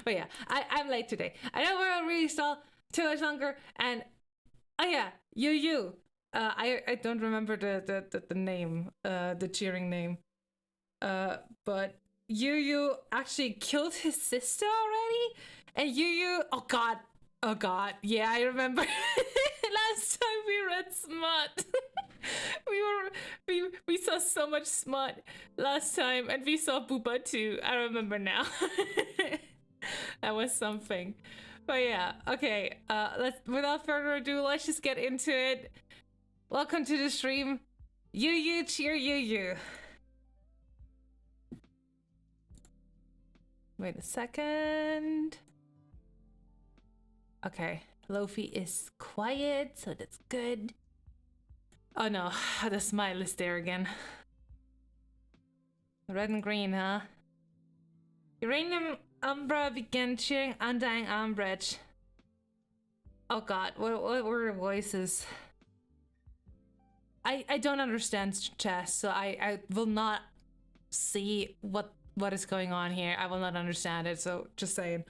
But yeah, I'm late today. I know we're really still too much longer. And oh yeah, you. I don't remember the name, the cheering name. But you actually killed his sister already, and you. Oh god, yeah, I remember. Last time we read smut. we saw so much smut last time, and we saw Booba too. I remember now. That was something. But yeah, okay. Let's without further ado, let's just get into it. Welcome to the stream. You cheer you. Wait a second. Okay, Lofi is quiet, so that's good. Oh no, the smile is there again. Red and green, huh? Uranium Umbra began cheering Undying Umbridge. Oh god, what were the voices? I don't understand chess, so I will not see what is going on here. I will not understand it, so just saying.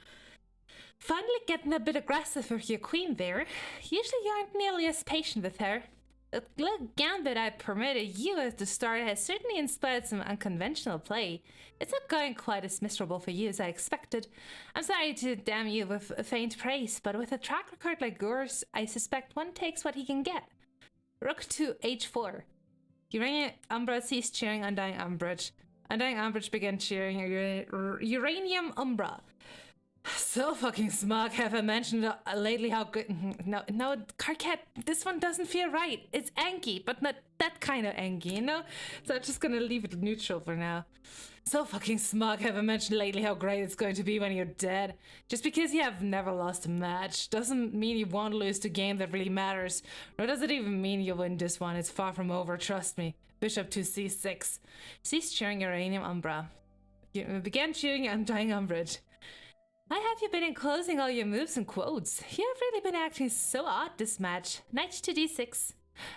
Finally getting a bit aggressive with your queen there. Usually you aren't nearly as patient with her. The little gambit I permitted you at the start has certainly inspired some unconventional play. It's not going quite as miserable for you as I expected. I'm sorry to damn you with a faint praise, but with a track record like yours, I suspect one takes what he can get. Rook to h4. Uranium Umbra ceased cheering Undying Umbridge. Undying Umbridge began cheering Uranium Umbra. So fucking smug. Have I mentioned lately how good? No, Carcat, this one doesn't feel right. It's Anki, but not that kind of Anki, you know? So I'm just gonna leave it neutral for now. So fucking smug. Have I mentioned lately how great it's going to be when you're dead? Just because you have never lost a match doesn't mean you won't lose the game that really matters. Nor does it even mean you'll win this one. It's far from over, trust me. Bishop to c6. Cease cheering Uranium Umbra. You began cheering Undying Umbridge. Why have you been enclosing all your moves and quotes? You have really been acting so odd this match. Knight to d6.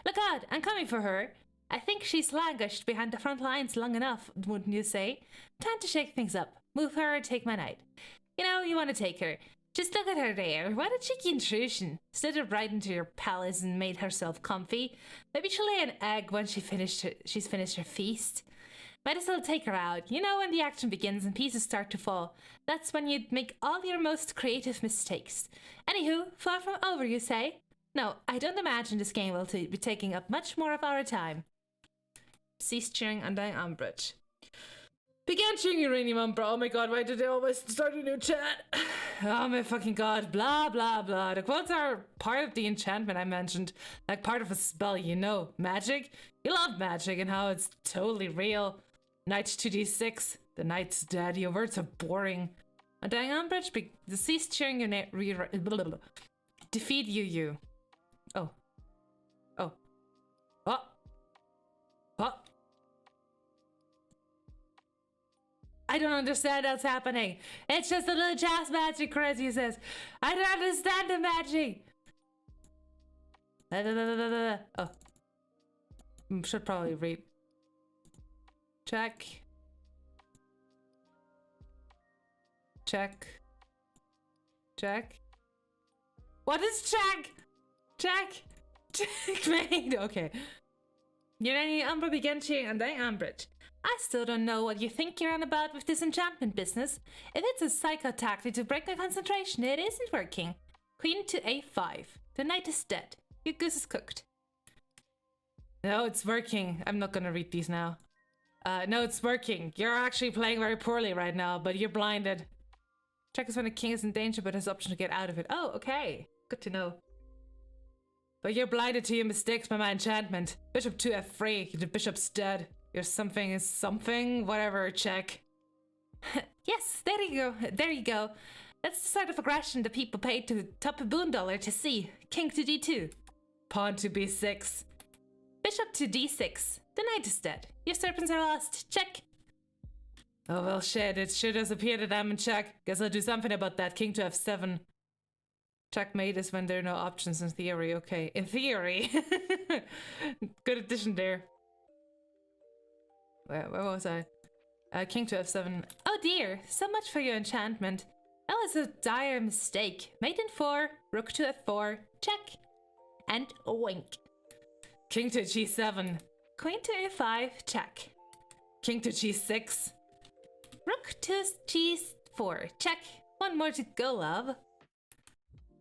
Look out, I'm coming for her. I think she's languished behind the front lines long enough, wouldn't you say? Time to shake things up. Move her and take my knight. You know, you want to take her. Just look at her there. What a cheeky intrusion. Slithered right into your palace and made herself comfy. Maybe she'll lay an egg when she's finished her feast. Might as well take her out. You know, when the action begins and pieces start to fall, that's when you'd make all your most creative mistakes. Anywho, far from over, you say? No, I don't imagine this game will be taking up much more of our time. Cease cheering Undying Umbridge. Began cheering Uranium Umbra. Oh my god, why did they always start a new chat? Oh my fucking god, blah blah blah. The quotes are part of the enchantment I mentioned. Like part of a spell, you know. Magic? You love magic and how it's totally real. Knight to d6. The knight's dead. Your words are boring. Undying Umbridge, cease cheering your name. Defeat you. Oh. Oh. Oh. Oh. I don't understand what's happening. It's just a little jazz magic, Crazy says. I don't understand the magic. Oh. Should probably read. Check. What is check? Checkmate. Okay. Uranium Umbra began cheering Undying Umbridge. I still don't know what you think you're on about with this enchantment business. If it's a psycho tactic to break my concentration, it isn't working. Queen to a5. The knight is dead. Your goose is cooked. No, it's working. I'm not gonna read these now. No, it's working. You're actually playing very poorly right now, but you're blinded. Check is when the king is in danger, but has option to get out of it. Oh, okay. Good to know. But you're blinded to your mistakes by my enchantment. Bishop to f3. The bishop's dead. Your something is something. Whatever, check. Yes, there you go. That's the sort of aggression the people paid to top a boon dollar to see. King to d2. Pawn to b6. Bishop to d6. The knight is dead. Your serpents are lost. Check. Oh well, shit. It sure does appear that I'm in check. Guess I'll do something about that. King to f7. Checkmate is when there are no options in theory. Okay, in theory. Good addition there. Where was I? King to f7. Oh dear, so much for your enchantment. That was a dire mistake. Mate in 4, rook to f4, check, and a wink. King to g7, queen to a5, check. King to g6, rook to g4, check. One more to go, love.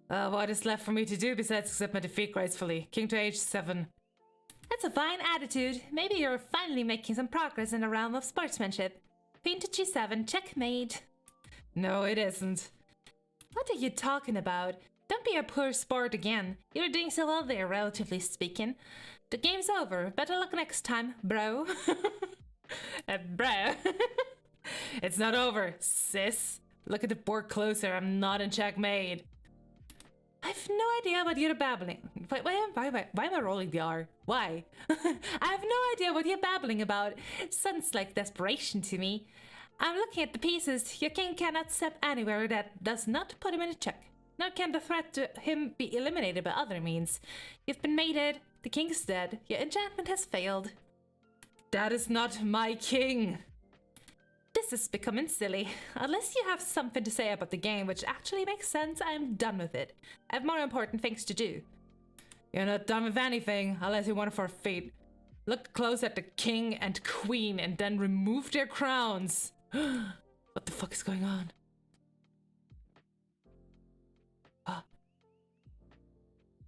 What is left for me to do besides accept my defeat gracefully? King to h7. That's a fine attitude. Maybe you're finally making some progress in the realm of sportsmanship. Queen to g7, checkmate. No, it isn't. What are you talking about? Don't be a poor sport again. You're doing so well there, relatively speaking. The game's over. Better luck next time, bro. Bro. It's not over, sis. Look at the board closer. I'm not in checkmate. I've no idea what you're babbling. Why am I rolling the R? Why? I have no idea what you're babbling about. It sounds like desperation to me. I'm looking at the pieces. Your king cannot step anywhere that does not put him in a check. Nor can the threat to him be eliminated by other means. You've been mated. The king's dead. Your enchantment has failed. That is not my king. This is becoming silly. Unless you have something to say about the game which actually makes sense, I'm done with it. I have more important things to do. You're not done with anything, unless you want to forfeit. Look close at the king and queen and then remove their crowns. What the fuck is going on?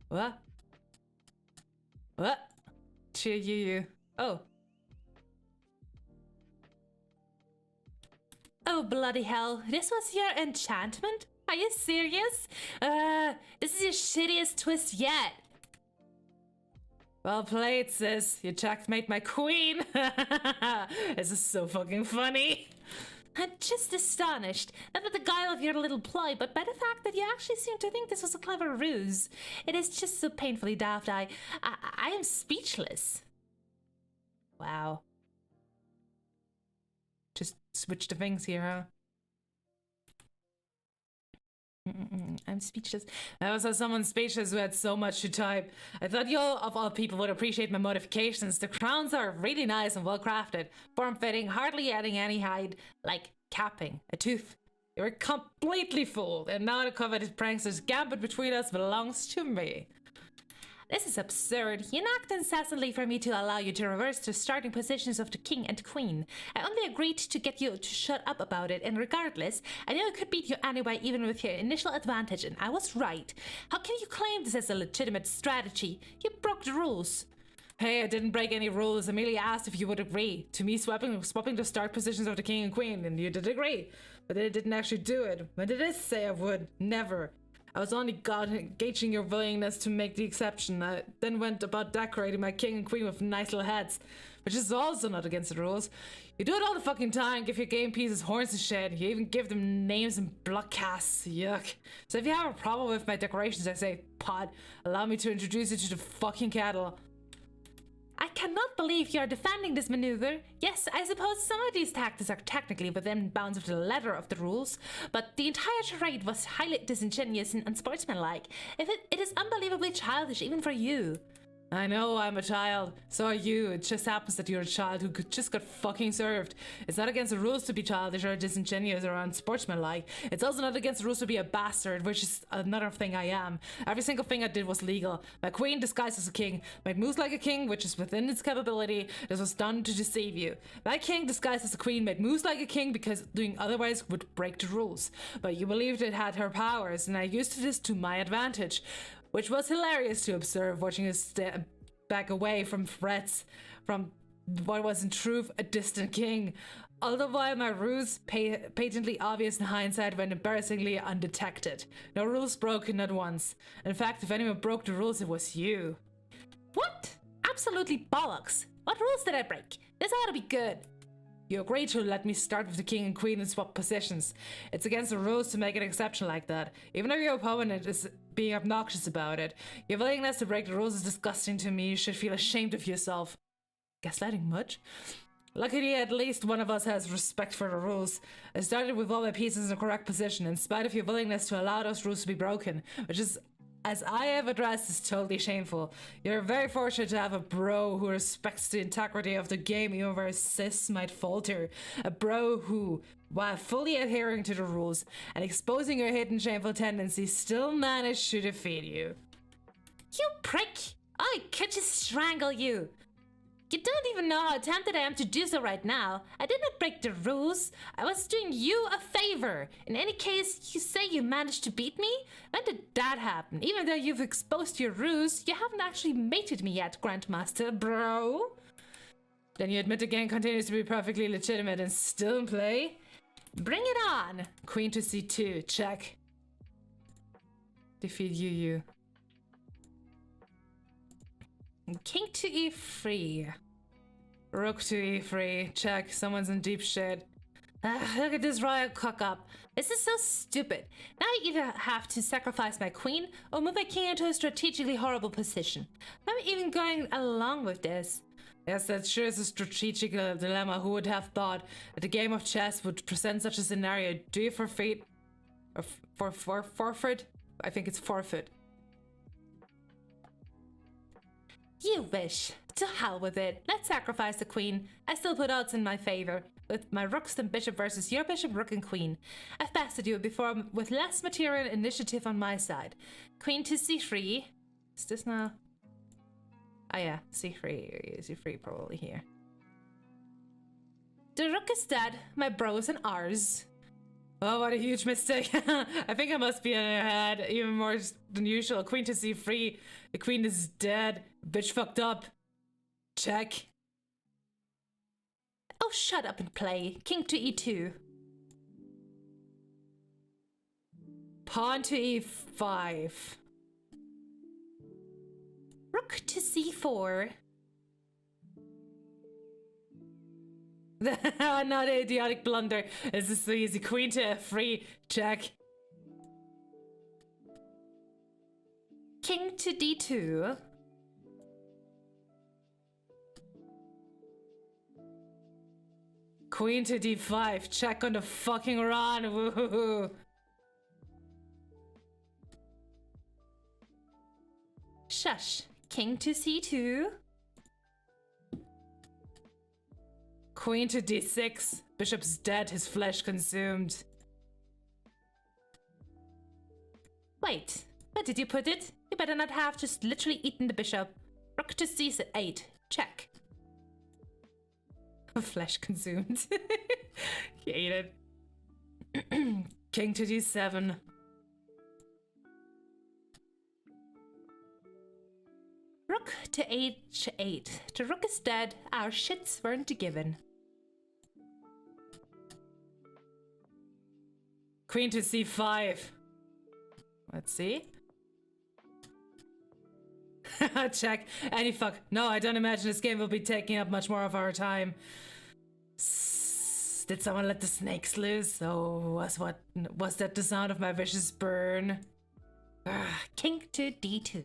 What? What? Cheer you. Oh. Oh, bloody hell. This was your enchantment? Are you serious? This is your shittiest twist yet. Well played, sis. You checkmate my queen. This is so fucking funny. I'm just astonished, not at the guile of your little ploy, but by the fact that you actually seem to think this was a clever ruse. It is just so painfully daft. I am speechless. Wow. Just switch the things here, huh? I'm speechless. I also saw someone speechless who had so much to type. I thought you all, of all people, would appreciate my modifications. The crowns are really nice and well crafted, form-fitting, hardly adding any hide, like capping a tooth. You were completely fooled, and now the coveted prankster's gambit between us belongs to me. This is absurd. You knocked incessantly for me to allow you to reverse the starting positions of the king and queen. I only agreed to get you to shut up about it, and regardless, I knew I could beat you anyway even with your initial advantage, and I was right. How can you claim this as a legitimate strategy? You broke the rules. Hey, I didn't break any rules. I merely asked if you would agree to me swapping the start positions of the king and queen, and you did agree. But I didn't actually do it. When did I say I would? Never. I was only gauging your willingness to make the exception. I then went about decorating my king and queen with nice little heads, which is also not against the rules. You do it all the fucking time, give your game pieces horns and shit. You even give them names and block casts. Yuck. So if you have a problem with my decorations, I say, pod, allow me to introduce you to the fucking kettle. I cannot believe you are defending this maneuver. Yes, I suppose some of these tactics are technically within bounds of the letter of the rules, but the entire charade was highly disingenuous and unsportsmanlike. It is unbelievably childish even for you. I know I'm a child. So are you. It just happens that you're a child who just got fucking served. It's not against the rules to be childish or disingenuous or unsportsmanlike. It's also not against the rules to be a bastard, which is another thing I am. Every single thing I did was legal. My queen disguised as a king. Made moves like a king, which is within its capability. This was done to deceive you. My king disguised as a queen made moves like a king because doing otherwise would break the rules. But you believed it had her powers, and I used this to my advantage. Which was hilarious to observe, watching us step back away from threats from what was in truth a distant king. All the while my ruse, patently obvious in hindsight, went embarrassingly undetected. No rules broken, not once. In fact, if anyone broke the rules, it was you. What? Absolutely bollocks. What rules did I break? This ought to be good. You agreed to let me start with the king and queen and swap positions. It's against the rules to make an exception like that, even if your opponent is being obnoxious about it. Your willingness to break the rules is disgusting to me. You should feel ashamed of yourself. Gaslighting much? Luckily, at least one of us has respect for the rules. I started with all my pieces in the correct position, in spite of your willingness to allow those rules to be broken, which is as I have addressed, is totally shameful. You're very fortunate to have a bro who respects the integrity of the game even where sis might falter. A bro who, while fully adhering to the rules and exposing your hidden shameful tendencies, still managed to defeat you. You prick! I could just strangle you! You don't even know how tempted I am to do so right now. I did not break the rules. I was doing you a favor. In any case, you say you managed to beat me? When did that happen? Even though you've exposed your ruse, you haven't actually mated me yet, Grandmaster, bro. Then you admit the game continues to be perfectly legitimate and still in play? Bring it on! Queen to c2, check. Defeat you. King to e3. Rook to e3. Check. Someone's in deep shit. Look at this royal cock up. This is so stupid. Now I either have to sacrifice my queen or move my king into a strategically horrible position. I'm even going along with this. Yes, that sure is a strategic dilemma. Who would have thought that the game of chess would present such a scenario? Do you forfeit? Or forfeit? I think it's forfeit. You wish. To hell with it. Let's sacrifice the queen. I still put odds in my favor. With my rooks and bishop versus your bishop, rook and queen. I've bested you before with less material initiative on my side. Queen to c3. Is this now? Oh yeah, c3. c3 probably here. The rook is dead. My bros and ours. Oh, what a huge mistake. I think I must be ahead even more than usual. Queen to c3. The queen is dead. Bitch fucked up. Check. Oh, shut up and play. King to e2. Pawn to e5. Rook to c4. Not an idiotic blunder. This is so easy. Queen to f3. Check. King to d2. Queen to d5. Check on the fucking run. Woohoo. Shush. King to c2. Queen to d6. Bishop's dead, his flesh consumed. Wait, where did you put it? You better not have just literally eaten the bishop. Rook to c8. Check. Flesh consumed. He ate it. King to d7. Rook to h8. The rook is dead. Our shits weren't given. Queen to c5. Let's see. Check. Any fuck. No, I don't imagine this game will be taking up much more of our time. Did someone let the snakes loose? Oh, was that the sound of my vicious burn? King to d2.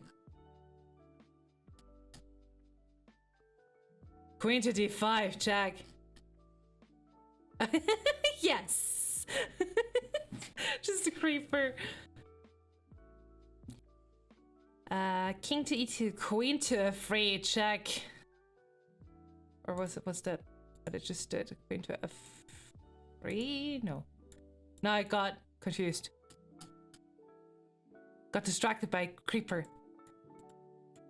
Queen to d5, check. Yes. Just a creeper. King to e2, queen to f3, check. Or was that what it just did? Queen to f3? No. No, I got confused. Got distracted by creeper.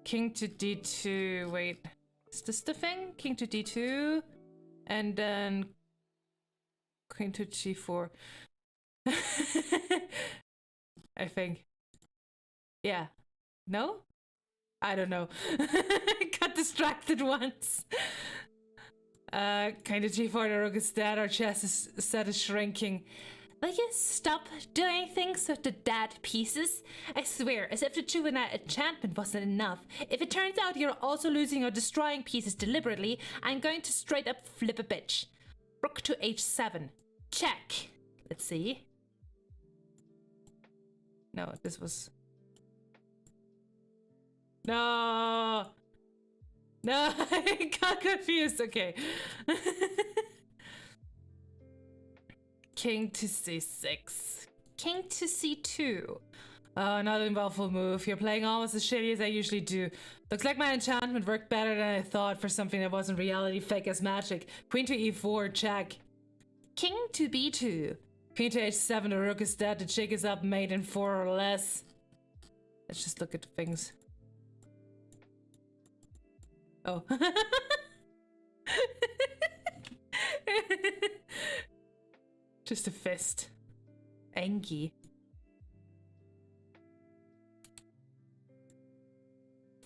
King to d2, wait. Is this the thing? King to d2, and then queen to g4. I think. Yeah. No? I don't know. Got distracted once. Queen to g4, the rook is dead, our chess set is shrinking. Will you stop doing things with the dead pieces? I swear, as if the juvenile enchantment wasn't enough. If it turns out you're also losing or destroying pieces deliberately, I'm going to straight up flip a bitch. Rook to h7. Check. Let's see. No, this was... No! No, I got confused. Okay. King to c6. King to c2. Oh, another involved move. You're playing almost as shitty as I usually do. Looks like my enchantment worked better than I thought for something that wasn't reality, fake as magic. Queen to e4, check. King to b2. Queen to h7, the rook is dead, the chick is up, mate in 4 or less. Let's just look at things. Oh. Just a fist. Enki.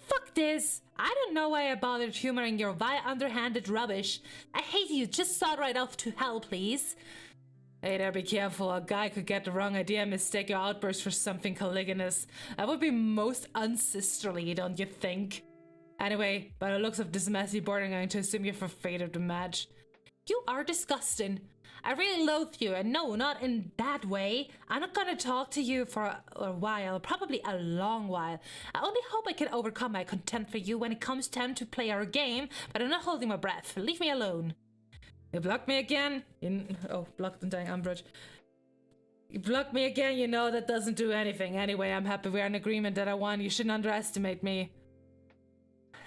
Fuck this! I don't know why I bothered humoring your vile underhanded rubbish. I hate you, just sod right off to hell, please. Hey there, be careful. A guy could get the wrong idea and mistake your outburst for something caliginous. That would be most unsisterly, don't you think? Anyway, by the looks of this messy board, I'm going to assume you're for fate of the match. You are disgusting. I really loathe you, and no, not in that way. I'm not gonna talk to you for a while, probably a long while. I only hope I can overcome my contempt for you when it comes time to play our game, but I'm not holding my breath. Leave me alone. You blocked me again? Oh, blocked and dying Umbridge. You blocked me again, you know that doesn't do anything. Anyway, I'm happy we're in agreement that I won. You shouldn't underestimate me.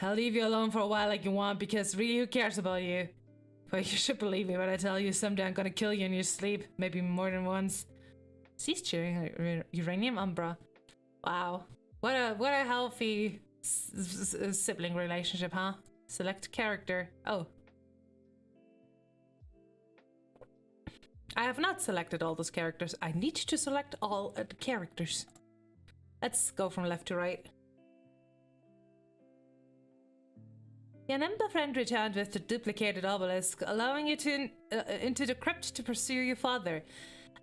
I'll leave you alone for a while like you want, because really, who cares about you? But you should believe me when I tell you someday I'm gonna kill you in your sleep, maybe more than once. Cease cheering, Uranium Umbra. Wow, what a healthy sibling relationship, huh? Select character. Oh, I have not selected all those characters. I need to select all the characters. Let's go from left to right. Your nimble friend returned with the duplicated obelisk, allowing you to into the crypt to pursue your father.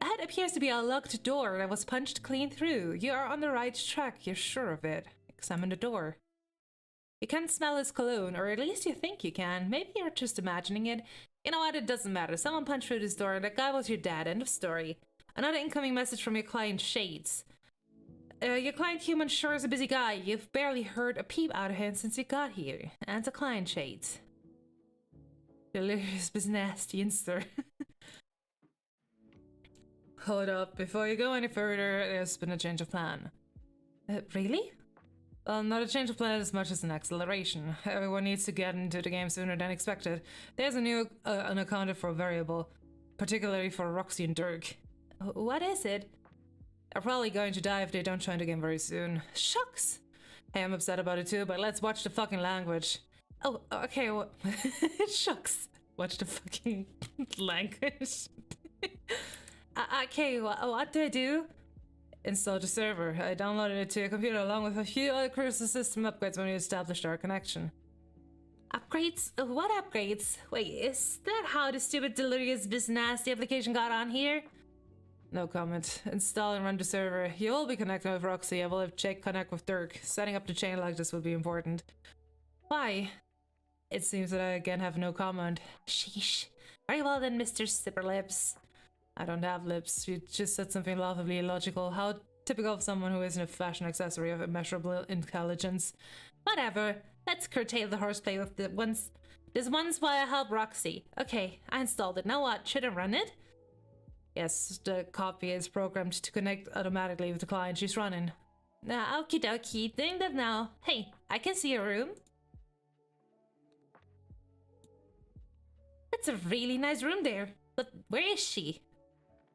Ahead appears to be a locked door that was punched clean through. You are on the right track, you're sure of it. Examine the door. You can smell his cologne, or at least you think you can. Maybe you're just imagining it. You know what, it doesn't matter. Someone punched through this door and that guy was your dad, end of story. Another incoming message from your client, Shades. Your client human sure is a busy guy. You've barely heard a peep out of him since you got here. And the client Shades. Delirious business, sir. Hold up, before you go any further, there's been a change of plan. Really? Well, not a change of plan as much as an acceleration. Everyone needs to get into the game sooner than expected. There's a new unaccounted for variable, particularly for Roxy and Dirk. What is it? They're probably going to die if they don't join the game very soon. Shucks! Hey, I'm upset about it too, but let's watch the fucking language. Oh, okay, well, shucks. Watch the fucking language. Okay, what do I do? Install the server. I downloaded it to your computer along with a few other crucial system upgrades when we established our connection. Upgrades? What upgrades? Wait, is that how the stupid delirious business application got on here? No comment. Install and run the server. You will be connected with Roxy. I will have Jake connect with Dirk. Setting up the chain like this will be important. Why? It seems that I again have no comment. Sheesh. Very well then, Mr. Sipper Lips. I don't have lips. You just said something laughably illogical. How typical of someone who isn't a fashion accessory of immeasurable intelligence. Whatever. Let's curtail the horseplay with the ones. This one's why I help Roxy. Okay, I installed it. Now what? Should I run it? Yes, the copy is programmed to connect automatically with the client she's running. Nah, okie dokie, doing that now. Hey, I can see your room. That's a really nice room there. But where is she?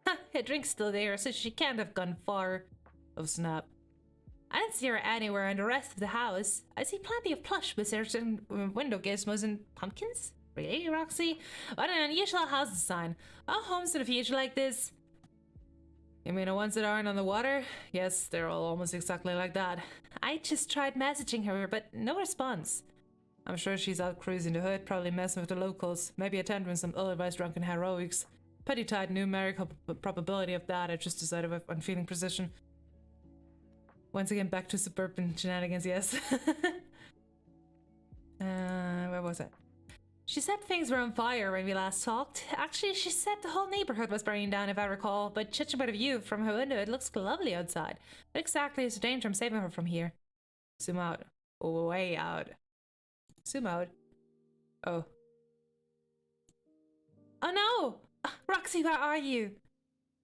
Ha, her drink's still there, so she can't have gone far. Oh snap. I didn't see her anywhere in the rest of the house. I see plenty of plush wizards and window gizmos and pumpkins. Really, Roxy? What an unusual house design. Are homes in the future like this? You mean the ones that aren't on the water? Yes, they're all almost exactly like that. I just tried messaging her, but no response. I'm sure she's out cruising the hood, probably messing with the locals, maybe attending some otherwise drunken heroics. Pretty tight numerical probability of that, I just decided on feeling precision. Once again, back to suburban shenanigans, yes. Where was it? She said things were on fire when we last talked. Actually, she said the whole neighborhood was burning down, if I recall, but judging by the view from her window, it looks lovely outside. What exactly is the danger I'm saving her from here? Zoom out. Way out. Zoom out. Oh. Oh no! Roxy, where are you?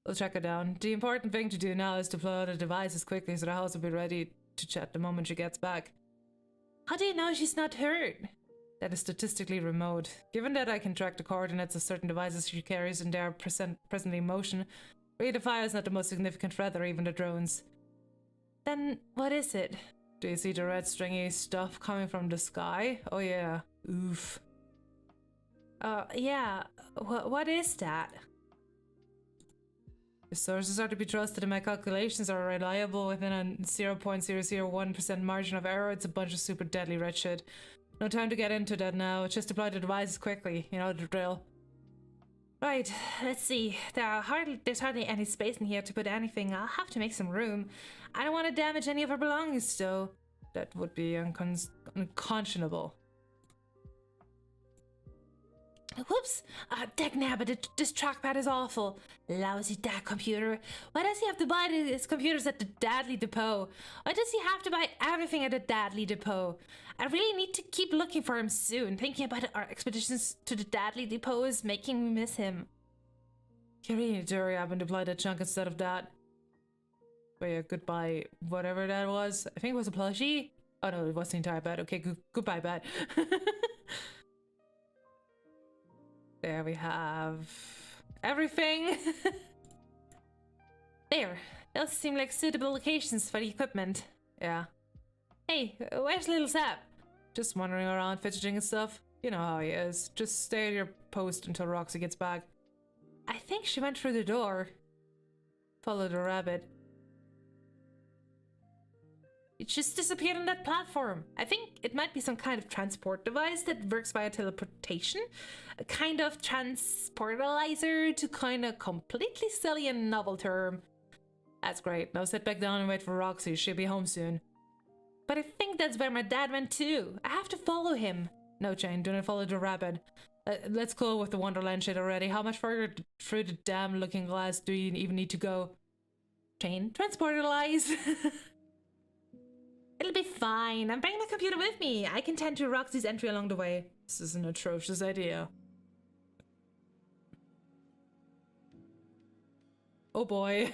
We'll track her down. The important thing to do now is deploy the devices quickly so the house will be ready to chat the moment she gets back. How do you know she's not hurt? That is statistically remote. Given that I can track the coordinates of certain devices she carries and they are presently in motion, really the fire is not the most significant threat or even the drones. Then what is it? Do you see the red stringy stuff coming from the sky? Oh yeah. Oof. Yeah. What is that? The sources are to be trusted and my calculations are reliable within a 0.001% margin of error. It's a bunch of super deadly red shit. No time to get into that now. Just deploy the devices quickly. You know the drill. Right, let's see. There's hardly any space in here to put anything. I'll have to make some room. I don't want to damage any of her belongings, though. That would be unconscionable. Whoops! Dagnabbit, this trackpad is awful. Lousy dad computer. Why does he have to buy his computers at the Dadley Depot? Why does he have to buy everything at the Dadley Depot? I really need to keep looking for him soon. Thinking about our expeditions to the Dadley Depot is making me miss him. You really need to hurry up and deploy that chunk instead of that. But yeah, goodbye, whatever that was. I think it was a plushie. Oh no, it was the entire bed. Okay, goodbye, bed. There we have everything. There. Those seem like suitable locations for the equipment. Yeah. Hey, where's little Sap? Just wandering around, fidgeting and stuff. You know how he is. Just stay at your post until Roxy gets back. I think she went through the door. Follow the rabbit. It just disappeared on that platform. I think it might be some kind of transport device that works via teleportation. A kind of transportalizer, to kind of completely silly and novel term. That's great. Now sit back down and wait for Roxy. She'll be home soon. But I think that's where my dad went too. I have to follow him. No, Jane, do not follow the rabbit. Let's go with the Wonderland shit already. How much further through the damn looking glass do you even need to go? Jane, transportalize. It'll be fine. I'm bringing the computer with me. I can tend to Roxy's entry along the way. This is an atrocious idea. Oh boy.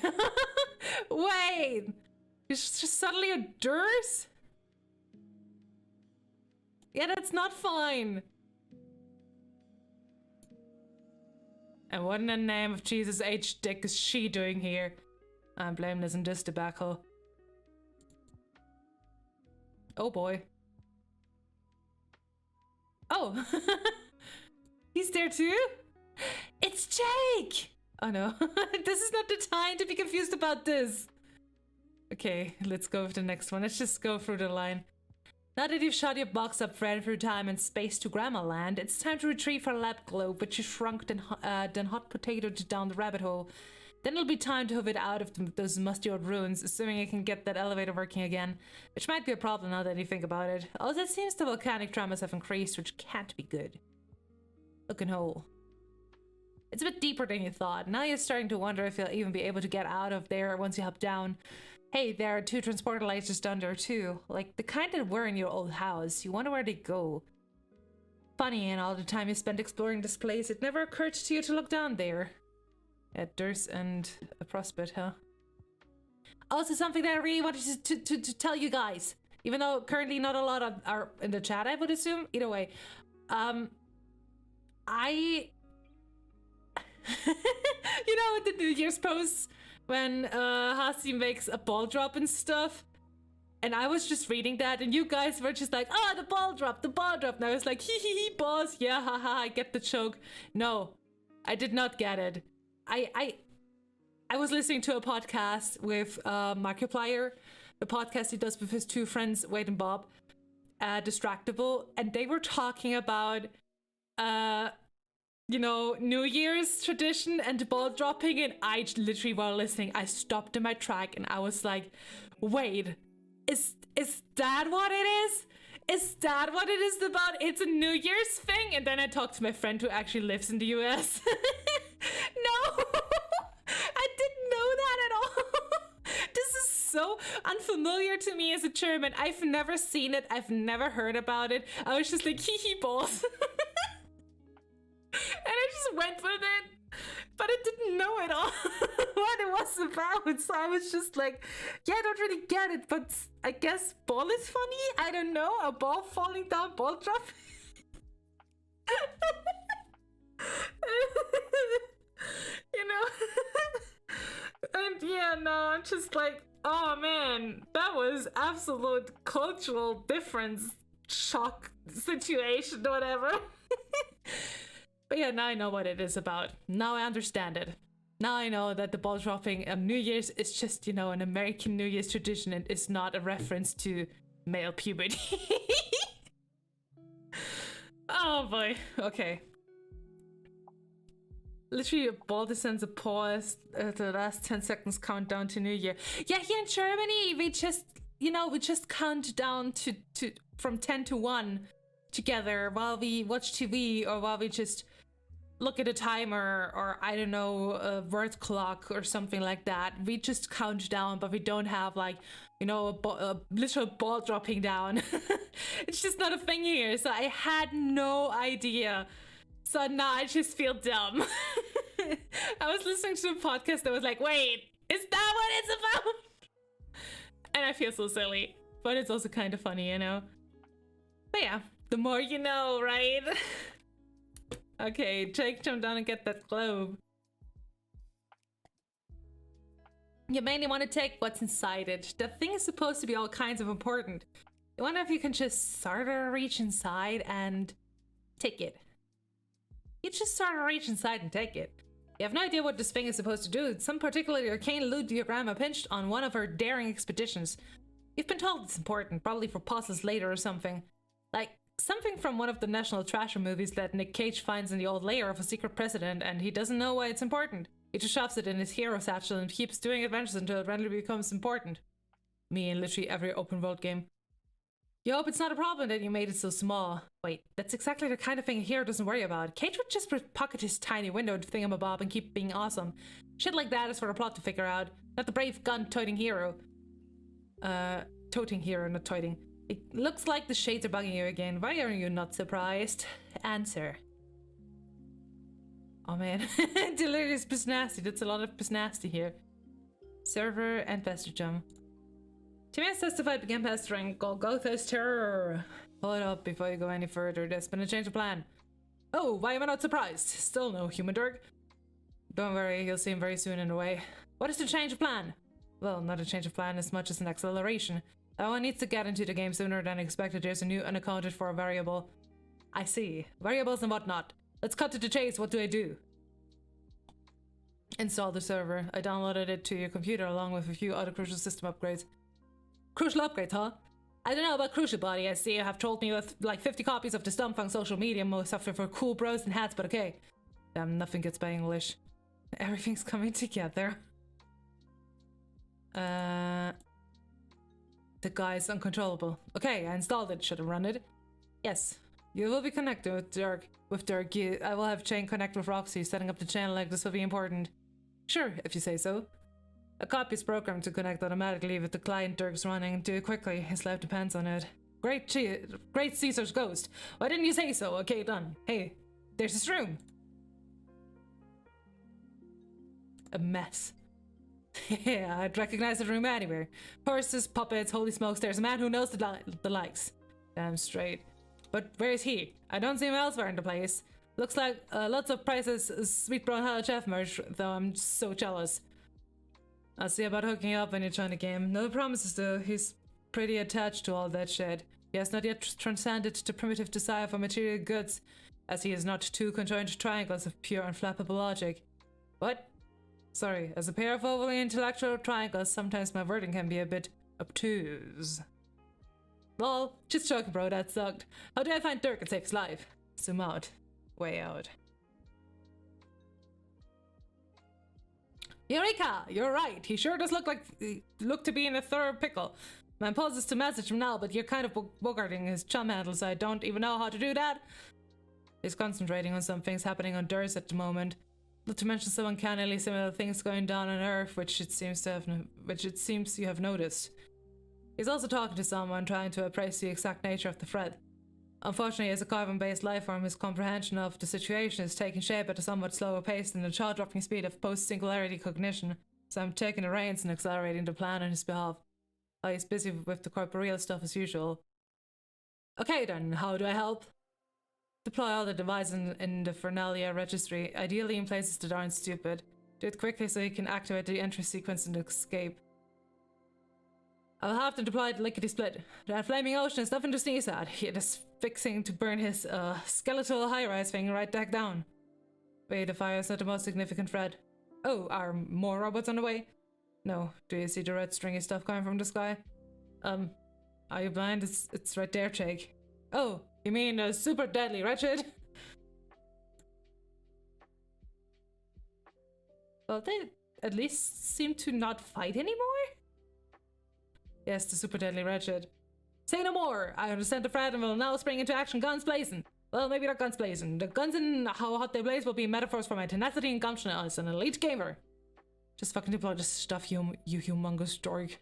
Wait! It's just suddenly a Durs? Yeah, that's not fine. And what in the name of Jesus H. Dick is she doing here? I'm blameless in this debacle. Oh boy. Oh. He's there too? It's Jake! Oh no. This is not the time to be confused about this. Okay, let's go with the next one. Let's just go through the line. Now that you've shot your box up friend through time and space to Grandma Land, it's time to retrieve her lab globe, which you shrunk then hot potatoed down the rabbit hole. Then it'll be time to hoof it out of those musty old ruins, assuming I can get that elevator working again, which might be a problem now that you think about it. Also, it seems the volcanic traumas have increased, which can't be good. Looking hole. It's a bit deeper than you thought. Now you're starting to wonder if you'll even be able to get out of there once you hop down. Hey, there are 2 transportalizers down there too. Like the kind that were in your old house. You wonder where they go. Funny, in all the time you spent exploring this place, it never occurred to you to look down there. At Durs and a prospect, huh? Also something that I really wanted to tell you guys. Even though currently not a lot are in the chat, I would assume. Either way. You know, the New Year's posts when Hasi makes a ball drop and stuff. And I was just reading that and you guys were just like, oh, the ball drop, the ball drop. And I was like, hee hee hee, boss. Yeah, haha, I get the joke. No, I did not get it. I was listening to a podcast with Markiplier, the podcast he does with his 2 friends, Wade and Bob, Distractable, and they were talking about, you know, New Year's tradition and the ball dropping, and I literally, while listening, I stopped in my track and I was like, wait, is that what it is? Is that what it is about? It's a New Year's thing? And then I talked to my friend who actually lives in the US. No, I didn't know that at all. This is so unfamiliar to me as a German. I've never seen it. I've never heard about it. I was just like, hee hee balls. And I just went with it. but I didn't know at all what it was about. So I was just like, yeah, I don't really get it, but I guess ball is funny. I don't know, a ball falling down, ball drop. You know. And yeah, no, I'm just like, oh man, that was absolute cultural difference, shock situation, whatever. But yeah, now I know what it is about. Now I understand it. Now I know that the ball dropping on New Year's is just, you know, an American New Year's tradition and it's not a reference to male puberty. Oh boy, okay. Literally, a ball descends a pause. The last 10 seconds count down to New Year. Yeah, here in Germany, we just, you know, we just count down to from 10 to 1 together while we watch TV or while we just look at a timer or, I don't know, a word clock or something like that. We just count down, but we don't have, like, you know, a literal ball dropping down. It's just not a thing here. So I had no idea. So now I just feel dumb. I was listening to a podcast that was like, wait, is that what it's about? And I feel so silly, but it's also kind of funny, you know? But yeah, the more you know, right? Okay, Jake, jump down and get that globe. You mainly want to take what's inside it. The thing is supposed to be all kinds of important. I wonder if you can just sort of reach inside and take it. You just sort of reach inside and take it. You have no idea what this thing is supposed to do. It's some particularly arcane loot your grandma pinched on one of her daring expeditions. You've been told it's important, probably for puzzles later or something. Like, something from one of the National Treasure movies that Nick Cage finds in the old lair of a secret president, and he doesn't know why it's important. He just shoves it in his hero satchel and keeps doing adventures until it randomly becomes important. Me in literally every open world game. You hope it's not a problem that you made it so small. Wait, that's exactly the kind of thing a hero doesn't worry about. Cage would just pocket his tiny windowed thingamabob and keep being awesome. Shit like that is for the plot to figure out, not the brave gun-toting hero. Toting hero, not toting. It looks like the shades are bugging you again. Why are you not surprised? Answer. Oh man, delirious pisnasty. That's a lot of pisnasty here. Server and pester jump. Timmy has testified began pestering Golgotha's terror. Hold up before you go any further. There's been a change of plan. Oh, why am I not surprised? Still no human Dirk. Don't worry, you'll see him very soon in a way. What is the change of plan? Well, not a change of plan as much as an acceleration. One needs to get into the game sooner than expected. There's a new unaccounted for variable. I see. Variables and whatnot. Let's cut to the chase. What do I do? Install the server. I downloaded it to your computer along with a few other crucial system upgrades. Crucial upgrades, huh? I don't know about Crucial Body. I see you have told me with like 50 copies of the Stumpfunk social media, most stuff for cool bros and hats, but okay. Damn, nothing gets by English. Everything's coming together. The guy's uncontrollable. Okay, I installed it. Should have run it. Yes. You will be connected with Dirk. I will have Chain connect with Roxy. Setting up the channel like this will be important. Sure, if you say so. A copy is programmed to connect automatically with the client Dirk's running. Do it quickly. His life depends on it. Great Caesar's ghost. Why didn't you say so? Okay, done. Hey, there's this room. A mess. Yeah, I'd recognize the room anywhere. Horses, puppets, holy smokes, there's a man who knows the likes. Damn straight. But where is he? I don't see him elsewhere in the place. Looks like lots of prices sweet brown Hello Chef merch, though I'm so jealous. I'll see about hooking you up when you join the game. No promises though, he's pretty attached to all that shit. He has not yet transcended the primitive desire for material goods, as he is not two conjoined triangles of pure unflappable logic. What? Sorry, as a pair of overly intellectual triangles, sometimes my wording can be a bit obtuse. Lol, just joking bro, that sucked. How do I find Dirk and save his life? Zoom out. Way out. Eureka! You're right, he sure does look to be in a thorough pickle. My impulse is to message him now, but you're kind of bogarting his chum handle, so I don't even know how to do that. He's concentrating on some things happening on Durs at the moment. Not to mention some uncannily similar things going down on Earth, which it seems you have noticed. He's also talking to someone, trying to appraise the exact nature of the threat. Unfortunately, as a carbon-based life form, his comprehension of the situation is taking shape at a somewhat slower pace than the jaw-dropping speed of post-singularity cognition, so I'm taking the reins and accelerating the plan on his behalf. He's busy with the corporeal stuff as usual. Okay then, how do I help? Deploy all the devices in the Fernalia registry, ideally in places that aren't stupid. Do it quickly so you can activate the entry sequence and escape. I'll have to deploy the lickety-split. That flaming ocean is nothing to sneeze at. He is fixing to burn his skeletal high-rise thing right back down. Wait, the fire is not the most significant threat. Oh, are more robots on the way? No. Do you see the red stringy stuff coming from the sky? Are you blind? It's right there, Jake. Oh, you mean super deadly, wretched? Well, they at least seem to not fight anymore? Yes, the super deadly wretched. Say no more! I understand the threat and will now spring into action, guns blazing. Well, maybe not guns blazing. The guns and how hot they blaze will be metaphors for my tenacity and gumption as an elite gamer. Just fucking deploy this stuff, you humongous dork.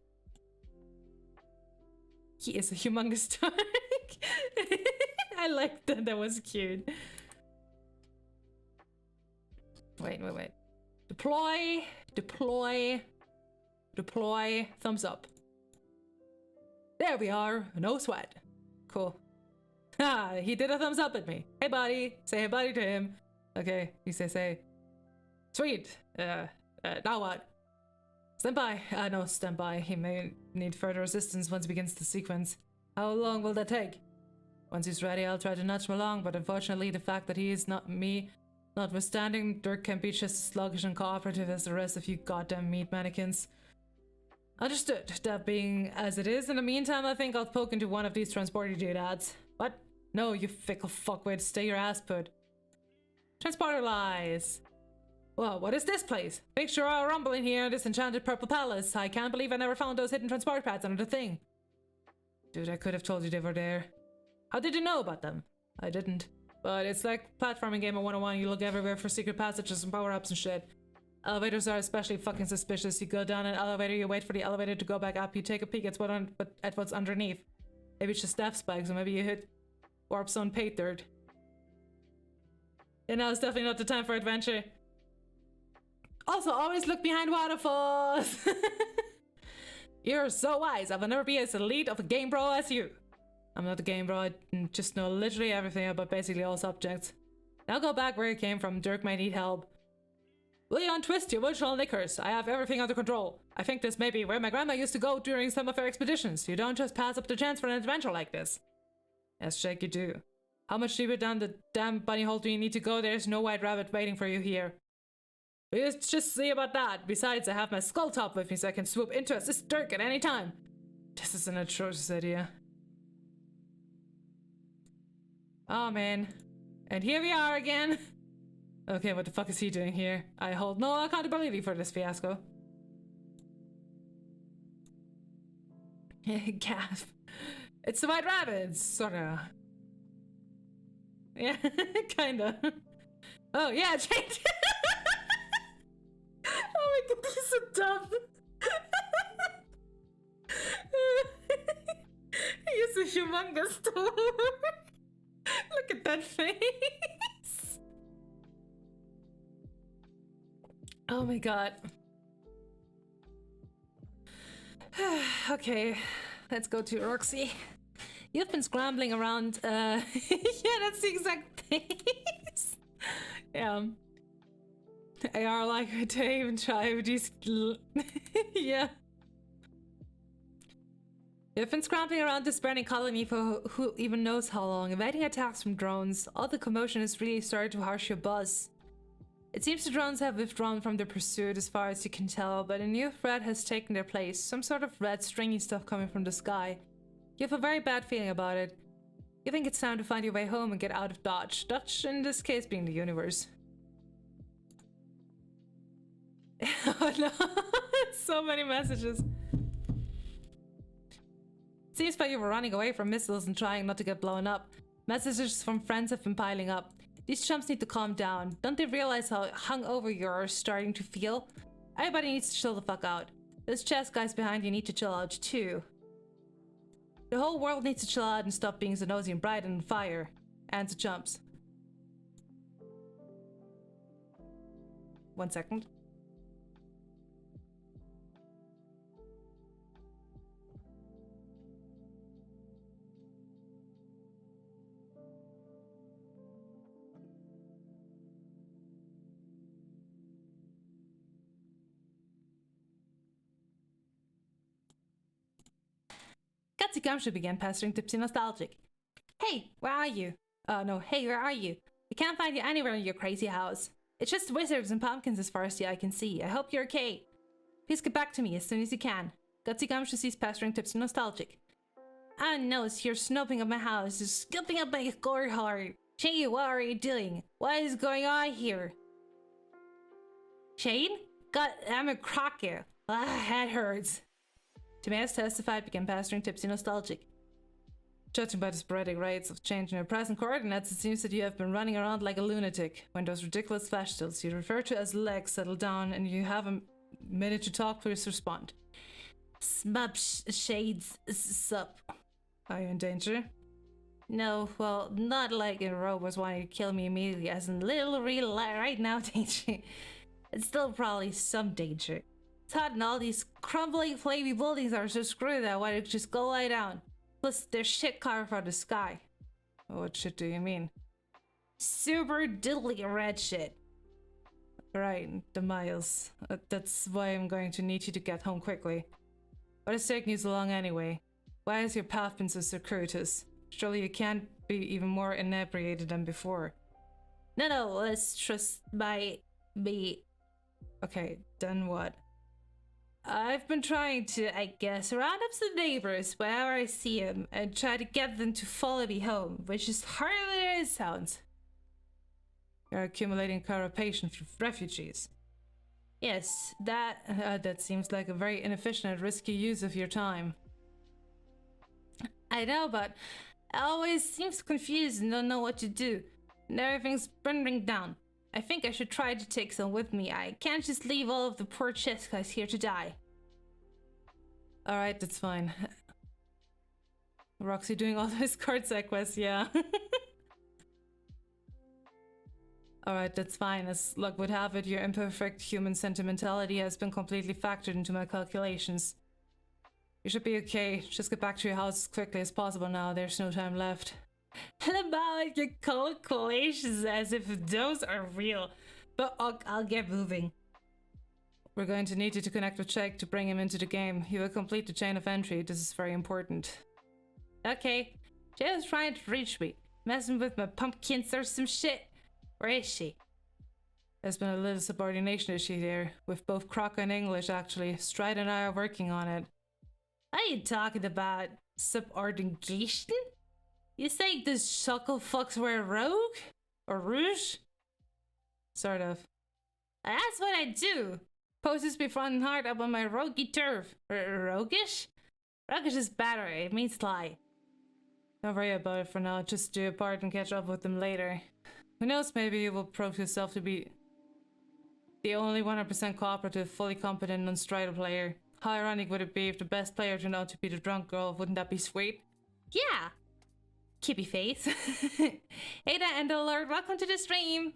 He is a humongous dork. I like that. That was cute. Wait. Deploy. Thumbs up. There we are. No sweat. Cool. Ah, he did a thumbs up at me. Hey, buddy. Say hey, buddy to him. Okay, he says hey. Sweet. Now what? Stand by. No, stand by. He may need further assistance once he begins the sequence. How long will that take? Once he's ready, I'll try to nudge him along, but unfortunately, the fact that he is not me, notwithstanding, Dirk can be just as sluggish and cooperative as the rest of you goddamn meat mannequins. Understood. That being as it is, in the meantime, I think I'll poke into one of these transporter doodads. What? No, you fickle fuckwit. Stay your ass put. Transporter lies. Well, what is this place? Big sure I'll rumble in here in this enchanted purple palace. I can't believe I never found those hidden transport pads under the thing. Dude, I could have told you they were there. How did you know about them? I didn't. But it's like platforming game at 101. You look everywhere for secret passages and power-ups and shit. Elevators are especially fucking suspicious. You go down an elevator, you wait for the elevator to go back up, you take a peek at what's underneath. Maybe it's just staff spikes, or maybe you hit warp zone pay third. Yeah, now it's definitely not the time for adventure. Also, always look behind waterfalls! You're so wise. I will never be as elite of a game bro as you. I'm not a game bro, I just know literally everything about basically all subjects. Now go back where you came from. Dirk might need help. Will you untwist your virtual knickers? I have everything under control. I think this may be where my grandma used to go during some of her expeditions. You don't just pass up the chance for an adventure like this. Yes, Jake, you do. How much deeper down the damn bunny hole do you need to go? There's no white rabbit waiting for you here. We'll just see about that. Besides, I have my skull top with me so I can swoop into assist Dirk at any time. This is an atrocious idea. Oh man. And here we are again. Okay, what the fuck is he doing here? I hold no accountability for this fiasco. Gasp. It's the White Rabbits, sorta. Yeah, kinda. Oh, yeah, change. Oh my god, he's so dumb. He is a humongous dog. Look at that face. Oh my god. Okay, let's go to Roxy. You've been scrambling around, yeah, that's the exact face. Yeah. AR like to even try with these. Yeah. You've been scrambling around this burning colony for who even knows how long, evading attacks from drones. All the commotion has really started to harsh your buzz. It seems the drones have withdrawn from their pursuit as far as you can tell, but a new threat has taken their place. Some sort of red stringy stuff coming from the sky. You have a very bad feeling about it. You think it's time to find your way home and get out of Dodge. Dodge in this case being the universe. Oh no, so many messages. Seems like you were running away from missiles and trying not to get blown up. Messages from friends have been piling up. These chumps need to calm down. Don't they realize how hungover you're starting to feel? Everybody needs to chill the fuck out. Those chess guys behind you need to chill out too. The whole world needs to chill out and stop being so nosy and bright and on fire. Answer jumps. 1 second. Gutsy Gumshoe began pestering Tipsy Nostalgic. Hey, where are you? Oh no, hey, where are you? We can't find you anywhere in your crazy house. It's just wizards and pumpkins as far as the eye can see. I hope you're okay. Please get back to me as soon as you can. Gutsy Gumshoe ceased pestering Tipsy Nostalgic. Oh no, it's you're snooping up my house, just scooping up my gore heart. Shane, what are you doing? What is going on here? Shane? God, I'm a crocker. Head hurts. Timaeus testified began pestering Tipsy Nostalgic. Judging by the sporadic rates of change in your present coordinates, it seems that you have been running around like a lunatic. When those ridiculous flash stills you refer to as legs settle down and you have a minute to talk, please respond. Smub shades sup. Are you in danger? No, well, not like in robots wanting to kill me immediately, as in little real right now danger. It's still probably some danger. Todd and all these crumbling, flamey buildings are so screwed that why don't you just go lie down? Plus, there's shit coming from the sky. What shit do you mean? Super diddly red shit. Right, the miles. That's why I'm going to need you to get home quickly. What is taking you so long anyway? Why has your path been so circuitous? Surely you can't be even more inebriated than before. No, let's trust me. Okay, then what? I've been trying to, I guess, round up some neighbors whenever I see them and try to get them to follow me home, which is harder than it sounds. You're accumulating carapace from refugees. Yes, that seems like a very inefficient and risky use of your time. I know, but I always seems confused and don't know what to do. And everything's burning down. I think I should try to take some with me. I can't just leave all of the poor chest guys here to die. Alright, that's fine. Roxy doing all those card side quests, yeah. Alright, that's fine. As luck would have it, your imperfect human sentimentality has been completely factored into my calculations. You should be okay. Just get back to your house as quickly as possible now. There's no time left. About your calculations as if those are real. But I'll get moving. We're going to need you to connect with Jake to bring him into the game. He will complete the chain of entry. This is very important. Okay. Jay was trying to reach me. Messing with my pumpkins or some shit. Where is she? There's been a little subordination issue here. With both Croc and English, actually. Stride and I are working on it. What are you talking about? Subordination? You think the suckle fucks were rogue? Or rouge? Sort of. That's what I do. Poses be front and hard up on my roguey turf. Roguish? Roguish is better. It means lie. Don't worry about it for now. Just do your part and catch up with them later. Who knows, maybe you will prove yourself to be the only 100% cooperative, fully competent non-strider player. How ironic would it be if the best player turned out to be the drunk girl? Wouldn't that be sweet? Yeah! Kippy face. Hey there, End Alert. Welcome to the stream.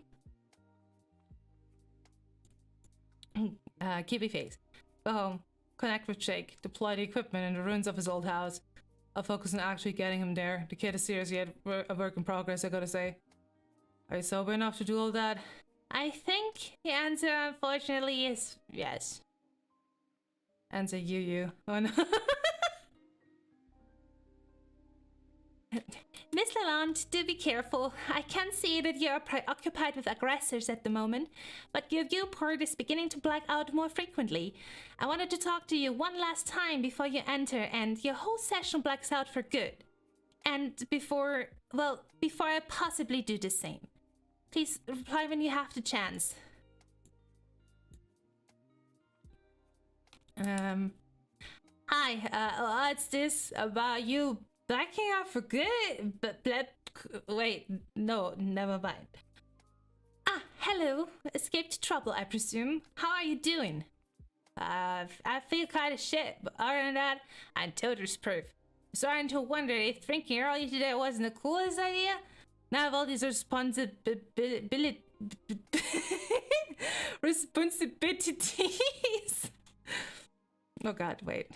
Kippy face. Go home. Connect with Jake. Deploy the equipment in the ruins of his old house. I'll focus on actually getting him there. The kid is seriously a work in progress, I gotta say. Are you sober enough to do all that? I think the answer, unfortunately, is yes. Answer you. Oh no. Miss Lalonde, do be careful. I can see that you are preoccupied with aggressors at the moment, but your viewport is beginning to black out more frequently. I wanted to talk to you one last time before you enter, and your whole session blacks out for good. And before I possibly do the same. Please reply when you have the chance. Hi, what's this about you blacking out for good? Wait, no, never mind. Ah, hello. Escaped trouble, I presume. How are you doing? I feel kind of shit, but other than that, I'm Toad's proof. Starting to wonder if drinking early today wasn't the coolest idea. Now I have all these responsibilities. Oh god, wait.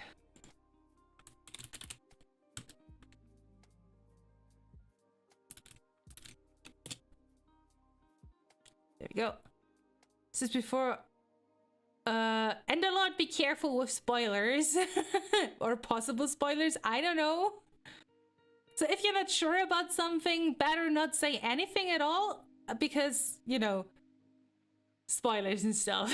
There we go. This is before... Enderlord, be careful with spoilers. Or possible spoilers, I don't know. So if you're not sure about something, better not say anything at all. Because, you know, spoilers and stuff.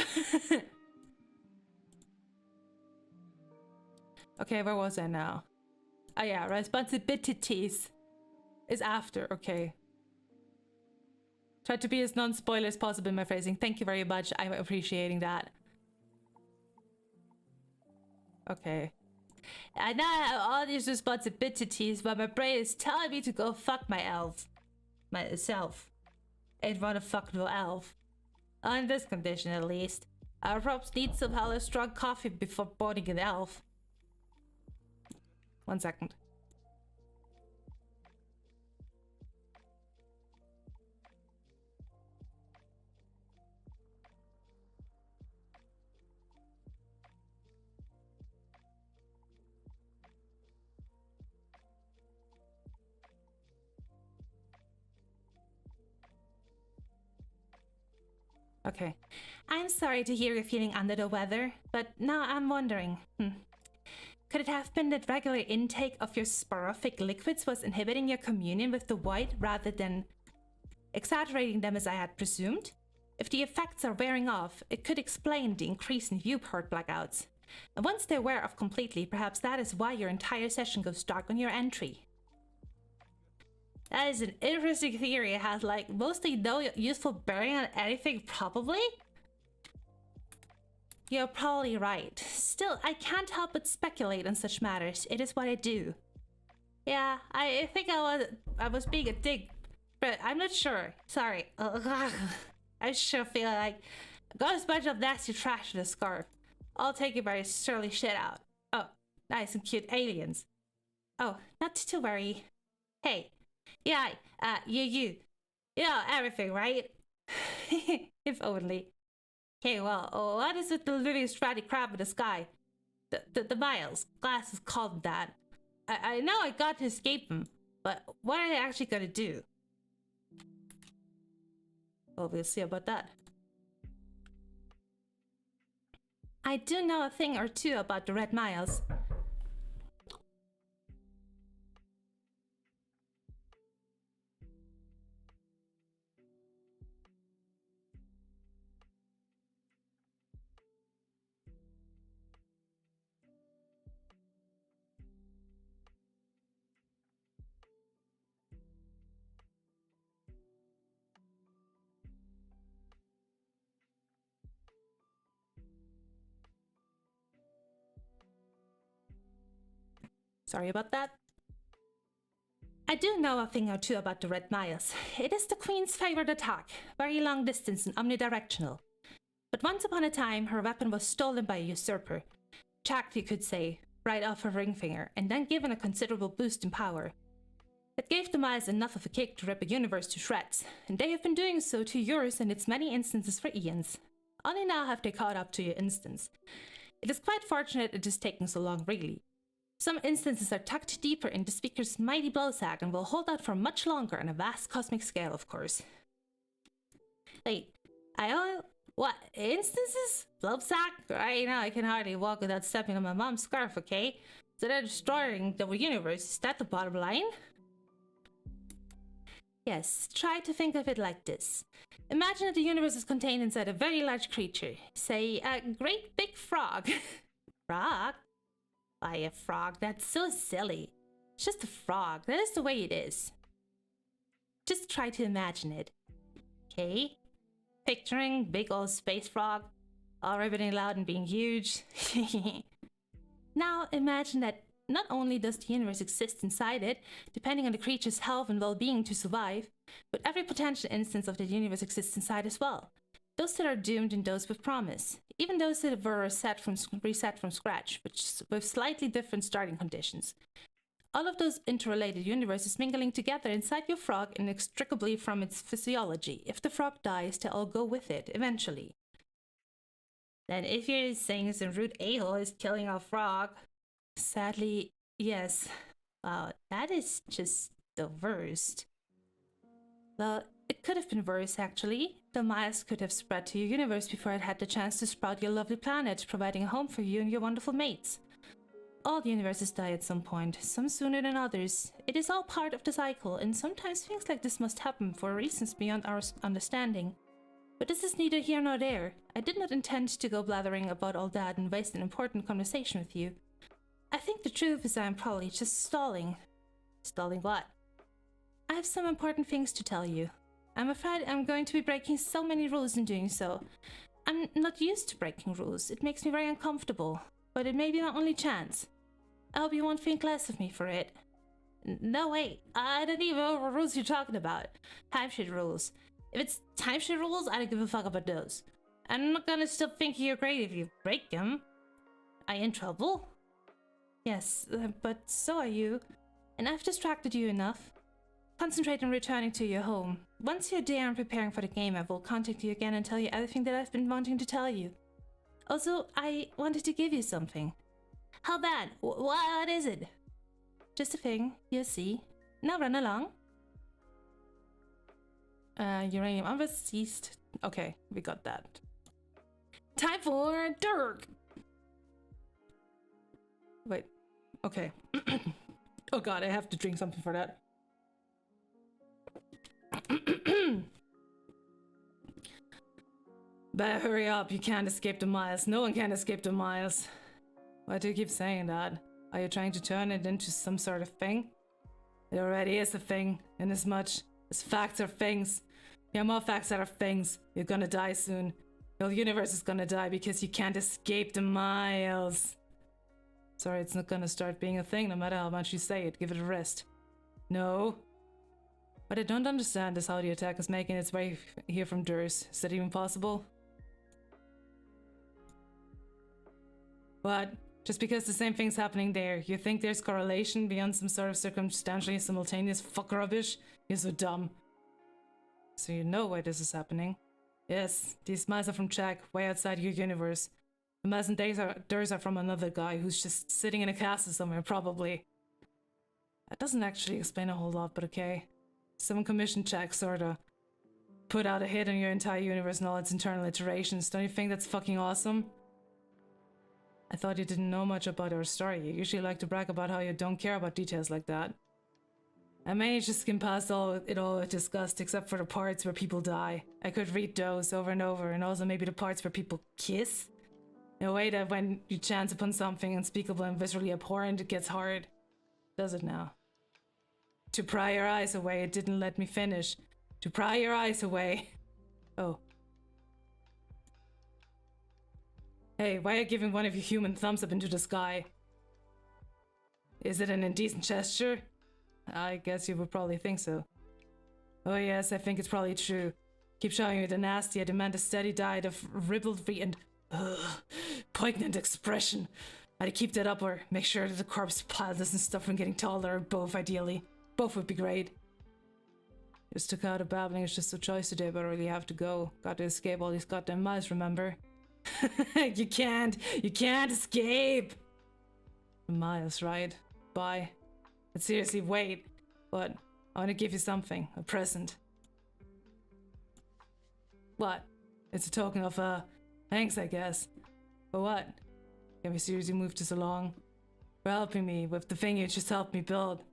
Okay, where was I now? Oh yeah, responsibilities is after, okay. Try to be as non-spoiler as possible in my phrasing. Thank you very much, I'm appreciating that. Okay. And now I have all these responsibilities, but my brain is telling me to go fuck myself. Ain't wanna fuck no elf. On this condition, at least. I perhaps need some hella strong coffee before boarding an elf. 1 second. Okay. I'm sorry to hear you're feeling under the weather, but now I'm wondering, could it have been that regular intake of your sporific liquids was inhibiting your communion with the void rather than exaggerating them as I had presumed? If the effects are wearing off, it could explain the increase in viewport blackouts. And once they wear off completely, perhaps that is why your entire session goes dark on your entry. That is an interesting theory. It has like mostly no useful bearing on anything, probably? You're probably right. Still, I can't help but speculate on such matters. It is what I do. Yeah, I think I was being a dick, but I'm not sure. Sorry. I sure feel like I got a bunch of nasty trash in a scarf. I'll take it by surly shit out. Oh, nice and cute aliens. Oh, not to worry. Hey. Yeah, you know everything, right? If only. Okay, well, what is with the living stratty crab in the sky? The Miles. Glasses called them that. I know I got to escape them, but what are they actually gonna do? Well, we'll see about that. I do know a thing or two about the Red Miles. Sorry about that. I do know a thing or two about the Red Miles. It is the Queen's favorite attack, very long distance and omnidirectional. But once upon a time, her weapon was stolen by a usurper. Jacked, you could say, right off her ring finger, and then given a considerable boost in power. It gave the Miles enough of a kick to rip a universe to shreds, and they have been doing so to yours and its many instances for eons. Only now have they caught up to your instance. It is quite fortunate it is taking so long, really. Some instances are tucked deeper in the speaker's mighty blowsack and will hold out for much longer on a vast cosmic scale, of course. Wait, what? Instances? Blowsack? Right now I can hardly walk without stepping on my mom's scarf, okay? So they're destroying the universe, is that the bottom line? Yes, try to think of it like this. Imagine that the universe is contained inside a very large creature. Say, a great big frog. Frog? Why, a frog? That's so silly. It's just a frog. That is the way it is. Just try to imagine it. Okay? Picturing big old space frog, all ribbiting loud and being huge. Now imagine that not only does the universe exist inside it, depending on the creature's health and well-being to survive, but every potential instance of the universe exists inside as well. Those that are doomed and those with promise. Even those that were reset from scratch, with slightly different starting conditions. All of those interrelated universes mingling together inside your frog inextricably from its physiology. If the frog dies, they all go with it, eventually. Then if you're saying some rude a-hole is killing our frog, sadly, yes. Wow, that is just the worst. Well, it could have been worse, actually. The miles could have spread to your universe before it had the chance to sprout your lovely planet, providing a home for you and your wonderful mates. All universes die at some point, some sooner than others. It is all part of the cycle, and sometimes things like this must happen for reasons beyond our understanding. But this is neither here nor there. I did not intend to go blathering about all that and waste an important conversation with you. I think the truth is I am probably just stalling. Stalling what? I have some important things to tell you. I'm afraid I'm going to be breaking so many rules in doing so. I'm not used to breaking rules. It makes me very uncomfortable. But it may be my only chance. I hope you won't think less of me for it. No, wait. I don't even know what rules you're talking about. Timesheet rules. If it's timesheet rules, I don't give a fuck about those. I'm not gonna still think you're great if you break them. Are you in trouble? Yes, but so are you. And I've distracted you enough. Concentrate on returning to your home. Once you're there and preparing for the game, I will contact you again and tell you everything that I've been wanting to tell you. Also, I wanted to give you something. How bad? What is it? Just a thing, you'll see. Now run along. Uranium harvest ceased. Okay, we got that. Time for Dirk! Wait, okay. Oh god, I have to drink something for that. Better hurry up, you can't escape the miles. No one can escape the miles. Why do you keep saying that? Are you trying to turn it into some sort of thing? It already is a thing, inasmuch as facts are things. You have more facts that are things. You're gonna die soon. Your universe is gonna die because you can't escape the miles. Sorry, it's not gonna start being a thing no matter how much you say it. Give it a rest. No. What I don't understand is how the attack is making its way here from Durs. Is that even possible? What? Just because the same thing's happening there, you think there's correlation beyond some sort of circumstantially simultaneous fuck rubbish? You're so dumb. So you know why this is happening? Yes, these miles are from Czech, way outside your universe. The miles and theirs are from another guy who's just sitting in a castle somewhere, probably. That doesn't actually explain a whole lot, but okay. Some commission check, sorta. Put out a hit on your entire universe and all its internal iterations. Don't you think that's fucking awesome? I thought you didn't know much about our story. You usually like to brag about how you don't care about details like that. I managed to skim past it all with disgust, except for the parts where people die. I could read those over and over, and also maybe the parts where people kiss. In a way that when you chance upon something unspeakable and viscerally abhorrent, it gets hard. Does it now? To pry your eyes away, it didn't let me finish. To pry your eyes away. Oh. Hey, why are you giving one of your human thumbs up into the sky? Is it an indecent gesture? I guess you would probably think so. Oh yes, I think it's probably true. Keep showing me the nasty, I demand a steady diet of ribaldry and poignant expression. I'd keep that up or make sure that the corpse pile doesn't stop from getting taller, or both ideally. Both would be great. Just took out a babbling, it's just a choice today, but I really have to go. Got to escape all these goddamn miles, remember? You can't escape! Miles, right? Bye. But seriously, wait. What? I want to give you something. A present. What? It's a token of, thanks, I guess. For what? Can we seriously move this along? For helping me with the thing you just helped me build.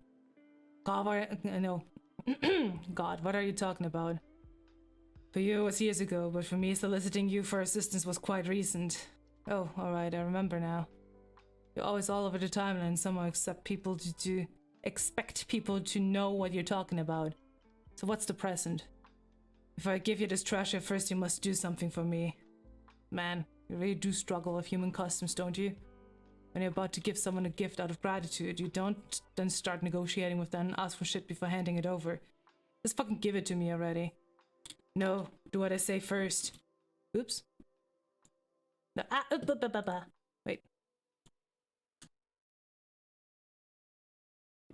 God, no. God, what are you talking about? For you it was years ago, but for me soliciting you for assistance was quite recent. Oh, alright, I remember now. You're always all over the timeline, somehow expect people to know what you're talking about. So what's the present? If I give you this treasure, first you must do something for me. Man, you really do struggle with human customs, don't you? When you're about to give someone a gift out of gratitude, you don't then start negotiating with them and ask for shit before handing it over. Just fucking give it to me already. No, do what I say first. Oops. No, wait.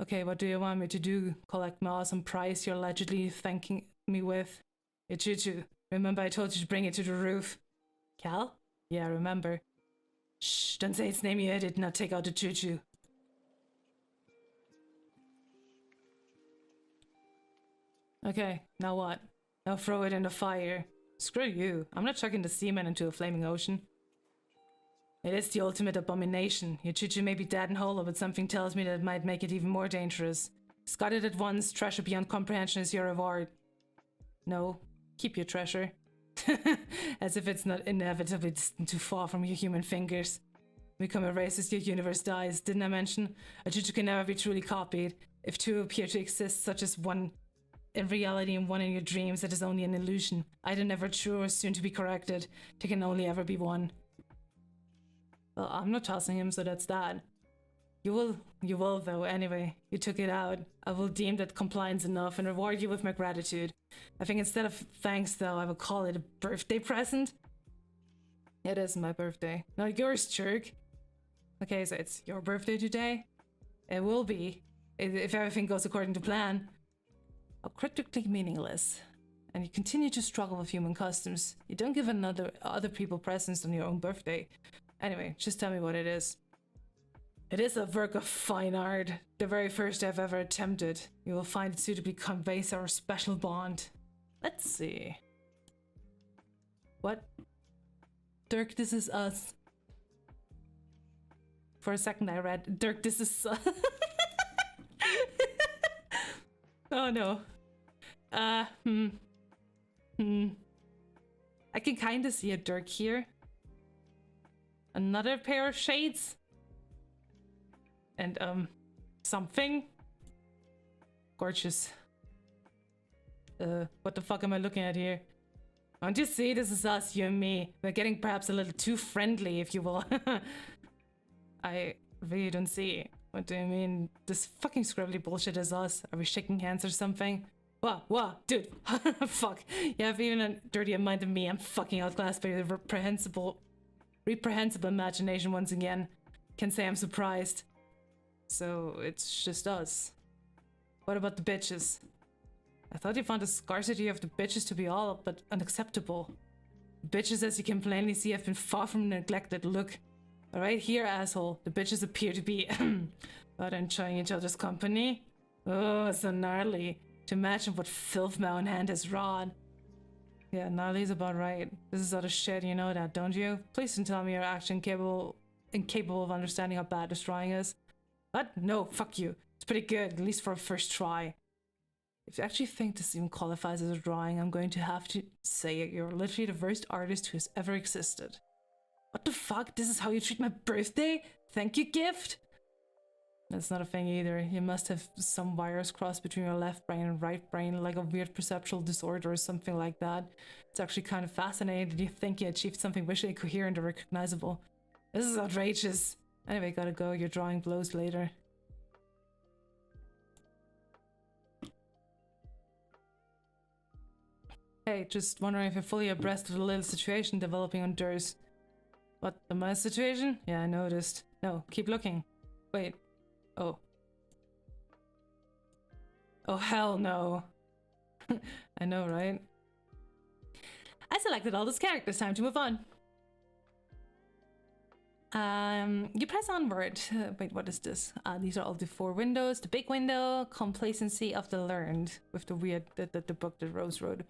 Okay, what do you want me to do? Collect my awesome prize you're allegedly thanking me with? Hey, Choo-Choo, remember I told you to bring it to the roof? Cal? Yeah, remember. Shh, don't say its name yet, it not take out the Choo-Choo. Okay, now what? Now throw it in the fire. Screw you, I'm not chucking the seaman into a flaming ocean. It is the ultimate abomination. Your Choo-Choo may be dead and hollow, but something tells me that it might make it even more dangerous. Discard it at once, treasure beyond comprehension is your reward. No, keep your treasure. As if it's not inevitably distant too far from your human fingers. Become erased as your universe dies. Didn't I mention? A Choo-Choo can never be truly copied. If two appear to exist, such as one in reality and one in your dreams, it is only an illusion. Either never true or soon to be corrected. There can only ever be one. Well, I'm not tossing him, so that's that. You will though, anyway. You took it out. I will deem that compliance enough and reward you with my gratitude. I think instead of thanks, though, I will call it a birthday present. It is my birthday. Not yours, jerk. Okay, so it's your birthday today? It will be, if everything goes according to plan. How critically meaningless. And you continue to struggle with human customs. You don't give other people presents on your own birthday. Anyway, just tell me what it is. It is a work of fine art, the very first I've ever attempted. You will find it suitably conveys our special bond. Let's see. What? Dirk, this is us. For a second I read, Dirk, this is us. Oh no. I can kinda see a Dirk here. Another pair of shades. And, something. Gorgeous. What the fuck am I looking at here? Don't you see, this is us, you and me. We're getting perhaps a little too friendly, if you will. I really don't see. What do you mean? This fucking scribbly bullshit is us. Are we shaking hands or something? What? Dude. Fuck. You have even a dirtier mind than me. I'm fucking outclassed by your reprehensible imagination once again. Can say I'm surprised. So it's just us. What about the bitches? I thought you found the scarcity of the bitches to be all but unacceptable. Bitches, as you can plainly see, have been far from neglected. Look. Right here, asshole. The bitches appear to be but enjoying each other's company. Oh, so gnarly. To imagine what filth my own hand has wrought. Yeah, gnarly's about right. This is utter shit, you know that, don't you? Please don't tell me you're actually incapable of understanding how bad this drawing is. What? No, fuck you. It's pretty good, at least for a first try. If you actually think this even qualifies as a drawing, I'm going to have to say it. You're literally the worst artist who has ever existed. What the fuck? This is how you treat my birthday? Thank you, gift? That's not a thing either. You must have some wires crossed between your left brain and right brain, like a weird perceptual disorder or something like that. It's actually kind of fascinating that you think you achieved something visually coherent or recognizable. This is outrageous. Anyway, gotta go. Your drawing blows later. Hey, just wondering if you're fully abreast of the little situation developing on Durs. What, the my situation? Yeah, I noticed. No, keep looking. Wait. Oh. Oh, hell no. I know, right? I selected all those characters. Time to move on. You press onward. Wait, what is this? These are all the 4 windows. The big window, complacency of the learned, with the weird, the book that Rose wrote.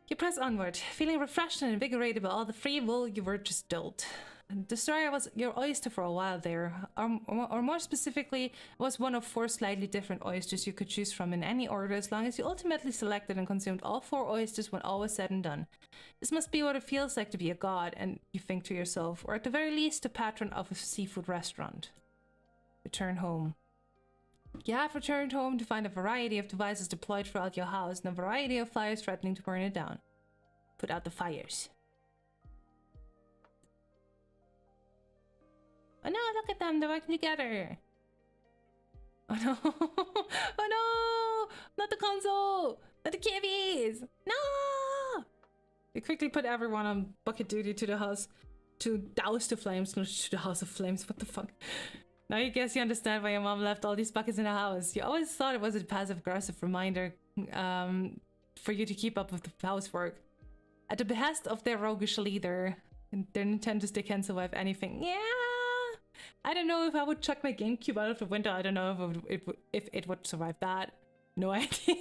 You press onward, feeling refreshed and invigorated by all the free will you were just dealt. The story was your oyster for a while there, or more specifically, it was one of 4 slightly different oysters you could choose from in any order as long as you ultimately selected and consumed all 4 oysters when all was said and done. This must be what it feels like to be a god, and you think to yourself, or at the very least a patron of a seafood restaurant. Return home. You have returned home to find a variety of devices deployed throughout your house and a variety of fires threatening to burn it down. Put out the fires. Oh no, look at them, they're working together. Oh no, oh no, not the console, not the kibbies, no! You quickly put everyone on bucket duty to the house, to douse the flames, not to the house of flames, what the fuck? Now you guess you understand why your mom left all these buckets in the house. You always thought it was a passive-aggressive reminder for you to keep up with the housework. At the behest of their roguish leader, their Nintendo stick can survive anything. Yeah, I don't know if I would chuck my GameCube out of the window. I don't know if it would survive that. No idea.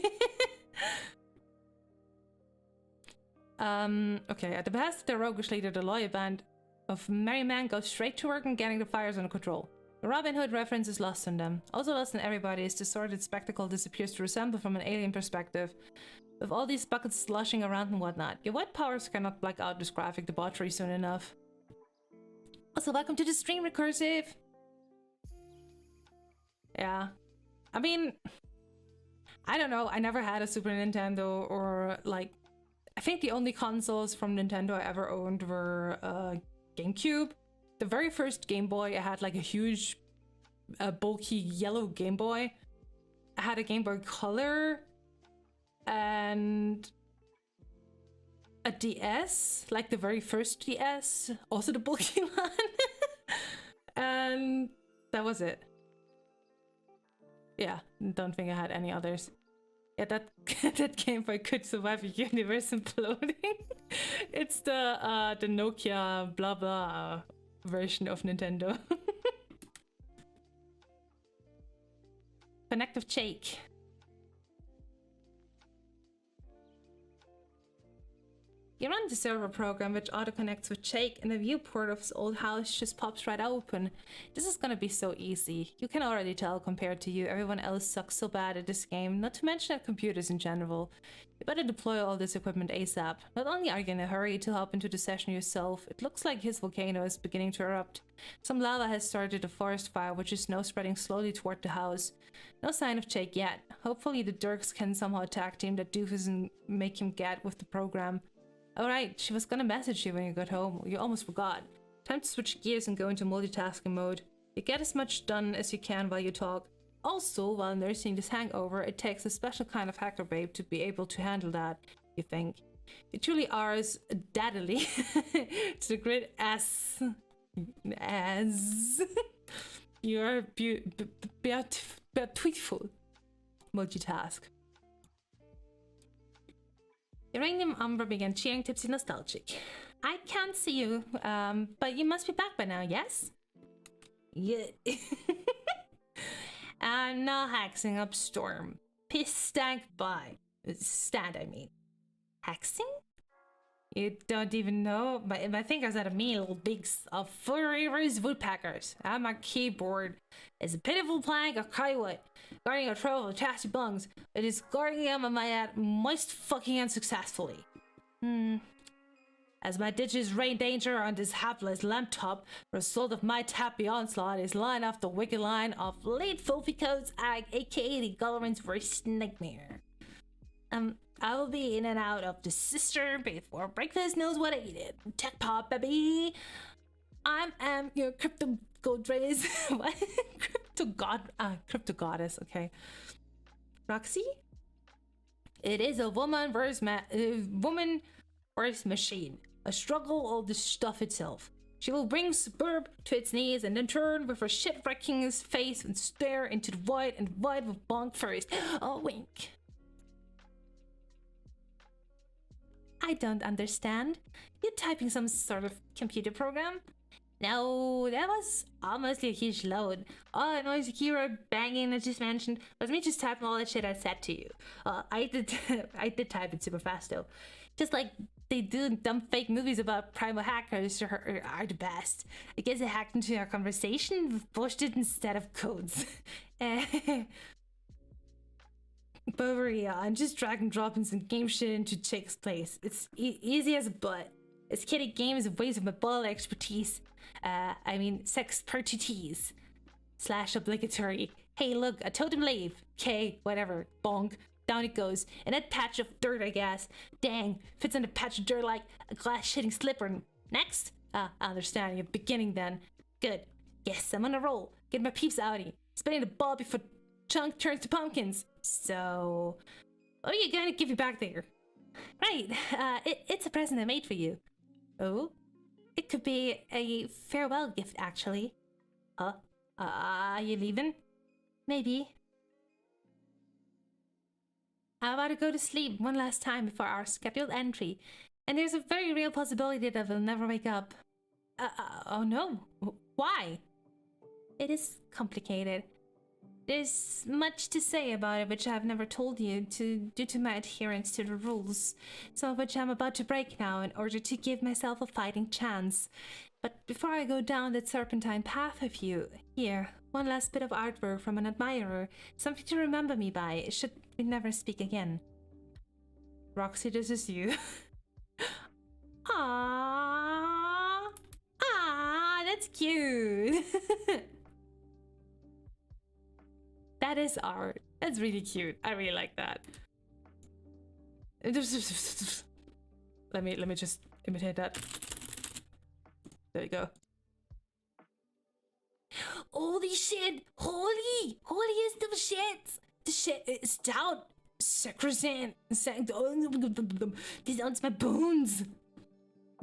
Okay, at the behest of their roguish leader, the loyal band of merry men goes straight to work on getting the fires under control. The Robin Hood reference is lost on them. Also lost on everybody is the sordid spectacle this appears to resemble from an alien perspective. With all these buckets sloshing around and whatnot, your white powers cannot black out this graphic debauchery soon enough. Also, welcome to the stream, Recursive! Yeah. I mean, I don't know, I never had a Super Nintendo or like... I think the only consoles from Nintendo I ever owned were GameCube. The very first Game Boy, I had like a huge, bulky yellow Game Boy. I had a Game Boy Color and a DS, like the very first DS, also the bulky one. And that was it. Yeah, don't think I had any others. Yeah, that Game Boy could survive a universe imploding. It's the Nokia blah blah version of Nintendo. Connect with Jake. You run the server program which auto-connects with Jake and the viewport of his old house just pops right open. This is gonna be so easy. You can already tell compared to you, everyone else sucks so bad at this game, not to mention at computers in general. You better deploy all this equipment ASAP. Not only are you in a hurry to hop into the session yourself, it looks like his volcano is beginning to erupt. Some lava has started a forest fire which is now spreading slowly toward the house. No sign of Jake yet. Hopefully the Dirks can somehow tag team that doofus and make him get with the program. Alright, she was gonna message you when you got home. You almost forgot. Time to switch gears and go into multitasking mode. You get as much done as you can while you talk. Also, while nursing this hangover, it takes a special kind of hacker babe to be able to handle that, you think. You truly are as daddily to the grid as you're beautiful. Multitask. Uranium Umber began cheering, tipsy nostalgic. I can't see you, but you must be back by now, yes? Yeah. I'm not hexing up Storm. Piss stank by. Stand, I mean. Hexing? You don't even know? My fingers are a mean little beaks of furry woodpeckers. And my keyboard is a pitiful plank of crywood, guarding a trove of chassis bungs. It is guarding them on my most fucking unsuccessfully. As my ditches rain danger on this hapless laptop, the result of my tappy onslaught is line off the wicked line of late filthy coats, aka the Gulliver's worst nightmare. I will be in and out of the sister before breakfast knows what I ate it. Tech pop, baby. I am your crypto gold rays. What? Crypto goddess. Okay. Roxy. It is a woman versus machine. A struggle of the stuff itself. She will bring Suburb to its knees and then turn with her shipwrecking his face and stare into the void and void with bonk first. Oh, wink. I don't understand. You're typing some sort of computer program? No, that was almost a huge load. All that noise keyboard banging I just mentioned was me just typing all that shit I said to you. I did type it super fast though. Just like they do in dumb fake movies about primal hackers are the best. I guess I hacked into our conversation with bullshit instead of codes. Boveria, I'm just drag and dropping some game shit into Jake's place. It's easy as a butt. It's kitty games and ways of my ball expertise. Sexpertise. / obligatory. Hey, look, a totem leave. Okay, whatever. Bonk. Down it goes. And that patch of dirt, I guess. Dang, fits on a patch of dirt like a glass shitting slipper. Next? I understand. You're beginning then. Good. Yes, I'm on a roll. Get my peeps outie. Spinning the ball before chunk turns to pumpkins. So, what are you gonna give you back there? Right, it's a present I made for you. Oh? It could be a farewell gift, actually. Huh? You leaving? Maybe. I'm about to go to sleep one last time before our scheduled entry, and there's a very real possibility that I will never wake up. Oh no. Why? It is complicated. There's much to say about it which I've never told you due to my adherence to the rules, some of which I'm about to break now in order to give myself a fighting chance. But before I go down that serpentine path with you, here, one last bit of artwork from an admirer, something to remember me by, should we never speak again. Roxy, this is you. Aww. Ah, that's cute. That is art. That's really cute. I really like that. Let me just imitate that. There you go. Holy shit! Holy is the shit! The shit is stout, sacrosanct, this owns my bones.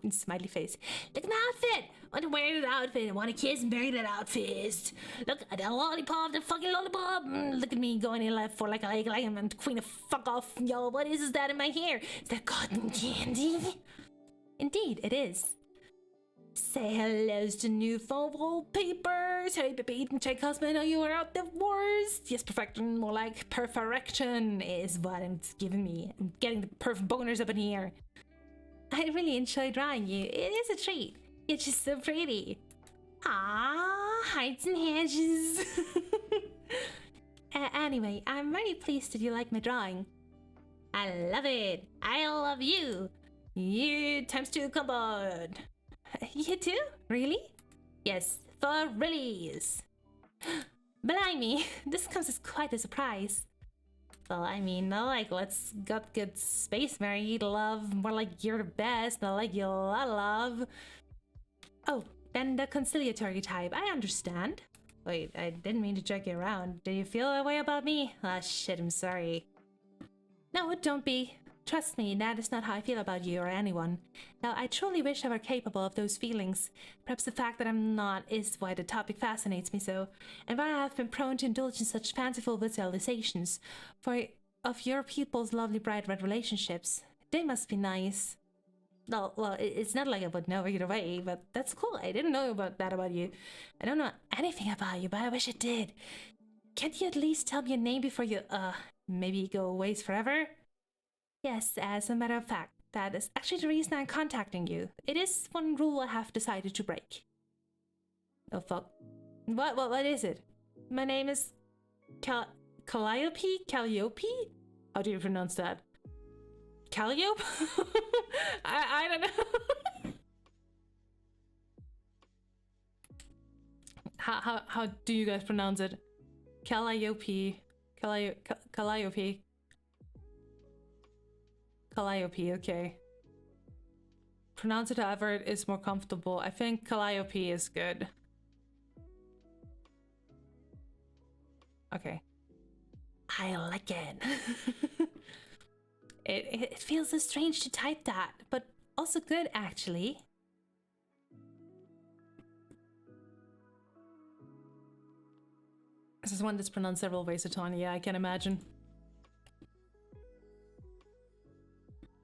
And smiley face. Look at my outfit! I want to wear that outfit. I want to kiss and bury that outfit. Look at that lollipop, the fucking lollipop. Look at me going in life for like I'm the queen of fuck off. Yo, what is that in my hair? Is that cotton candy? Indeed, it is. Say hellos to new phone wallpapers. Hey, baby, check husband, know you are out the worst. Yes, perfection, more like perfection is what it's giving me. I'm getting the perf boners up in here. I really enjoy drawing you. It is a treat. You're just so pretty. Ah, heights and hedges. Anyway, I'm very pleased that you like my drawing. I love it. I love you. You times 2 combo. You too? Really? Yes, for reallys. Blimey, this comes as quite a surprise. Well, I mean, not like let's got good space married love, more like you're the best, not like you love. Oh, then the conciliatory type, I understand. Wait, I didn't mean to drag you around. Did you feel that way about me? Ah, shit, I'm sorry. No, don't be. Trust me, that is not how I feel about you or anyone. Now, I truly wish I were capable of those feelings. Perhaps the fact that I'm not is why the topic fascinates me so, and why I have been prone to indulge in such fanciful visualizations of your people's lovely bright red relationships. They must be nice. Well, it's not like I would know either way, but that's cool. I didn't know about that about you. I don't know anything about you, but I wish I did. Can't you at least tell me your name before you, maybe go ways forever? Yes, as a matter of fact, that is actually the reason I'm contacting you. It is one rule I have decided to break. Oh fuck. What is it? My name is Calliope? Calliope? How do you pronounce that? Calliope? I don't know. How do you guys pronounce it? Calliope. Calliope. Calliope, okay. Pronounce it however it is more comfortable. I think Calliope is good. Okay. I like it. It feels so strange to type that, but also good actually. This is one that's pronounced several ways, Atani. Yeah, I can imagine.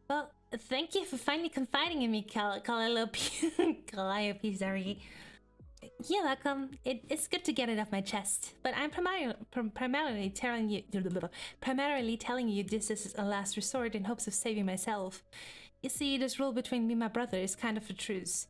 Well, thank you for finally confiding in me, Calliope. Calliope, sorry. You're welcome. It's good to get it off my chest, but I'm primarily telling you this is a last resort in hopes of saving myself. You see, this rule between me and my brother is kind of a truce.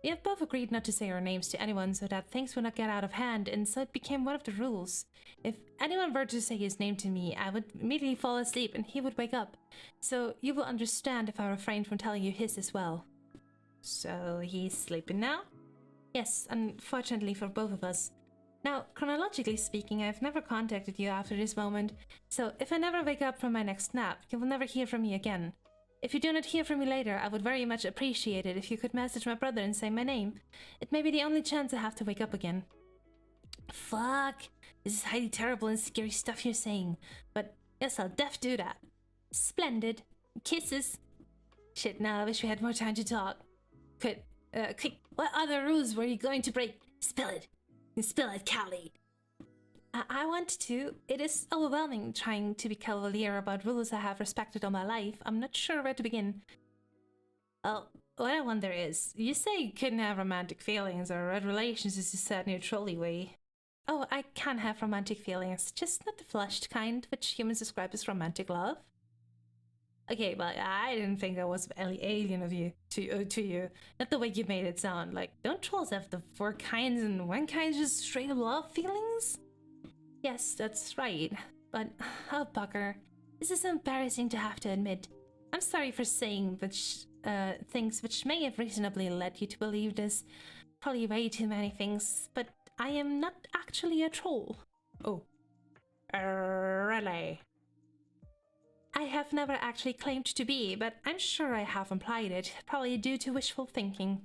We have both agreed not to say our names to anyone so that things would not get out of hand, and so it became one of the rules. If anyone were to say his name to me, I would immediately fall asleep and he would wake up. So you will understand if I refrain from telling you his as well. So he's sleeping now? Yes, unfortunately for both of us. Now, chronologically speaking, I've never contacted you after this moment, so if I never wake up from my next nap, you will never hear from me again. If you do not hear from me later, I would very much appreciate it if you could message my brother and say my name. It may be the only chance I have to wake up again. Fuck! This is highly terrible and scary stuff you're saying, but yes, I'll def do that. Splendid. Kisses. Shit, now I wish we had more time to talk. Quick, what other rules were you going to break? Spill it. Spill it, Callie. I want to. It is overwhelming trying to be cavalier about rules I have respected all my life. I'm not sure where to begin. Well, what I wonder is, you say you couldn't have romantic feelings or red relations as you said in your trolley way. Oh, I can have romantic feelings, just not the flushed kind, which humans describe as romantic love. Okay, but I didn't think I was any alien of you to you. Not the way you made it sound. Like, don't trolls have the four kinds and one kind just straight up love feelings? Yes, that's right. But, oh bugger. This is embarrassing to have to admit. I'm sorry for saying things which may have reasonably led you to believe this. Probably way too many things, but I am not actually a troll. Oh. Really? I have never actually claimed to be, but I'm sure I have implied it, probably due to wishful thinking.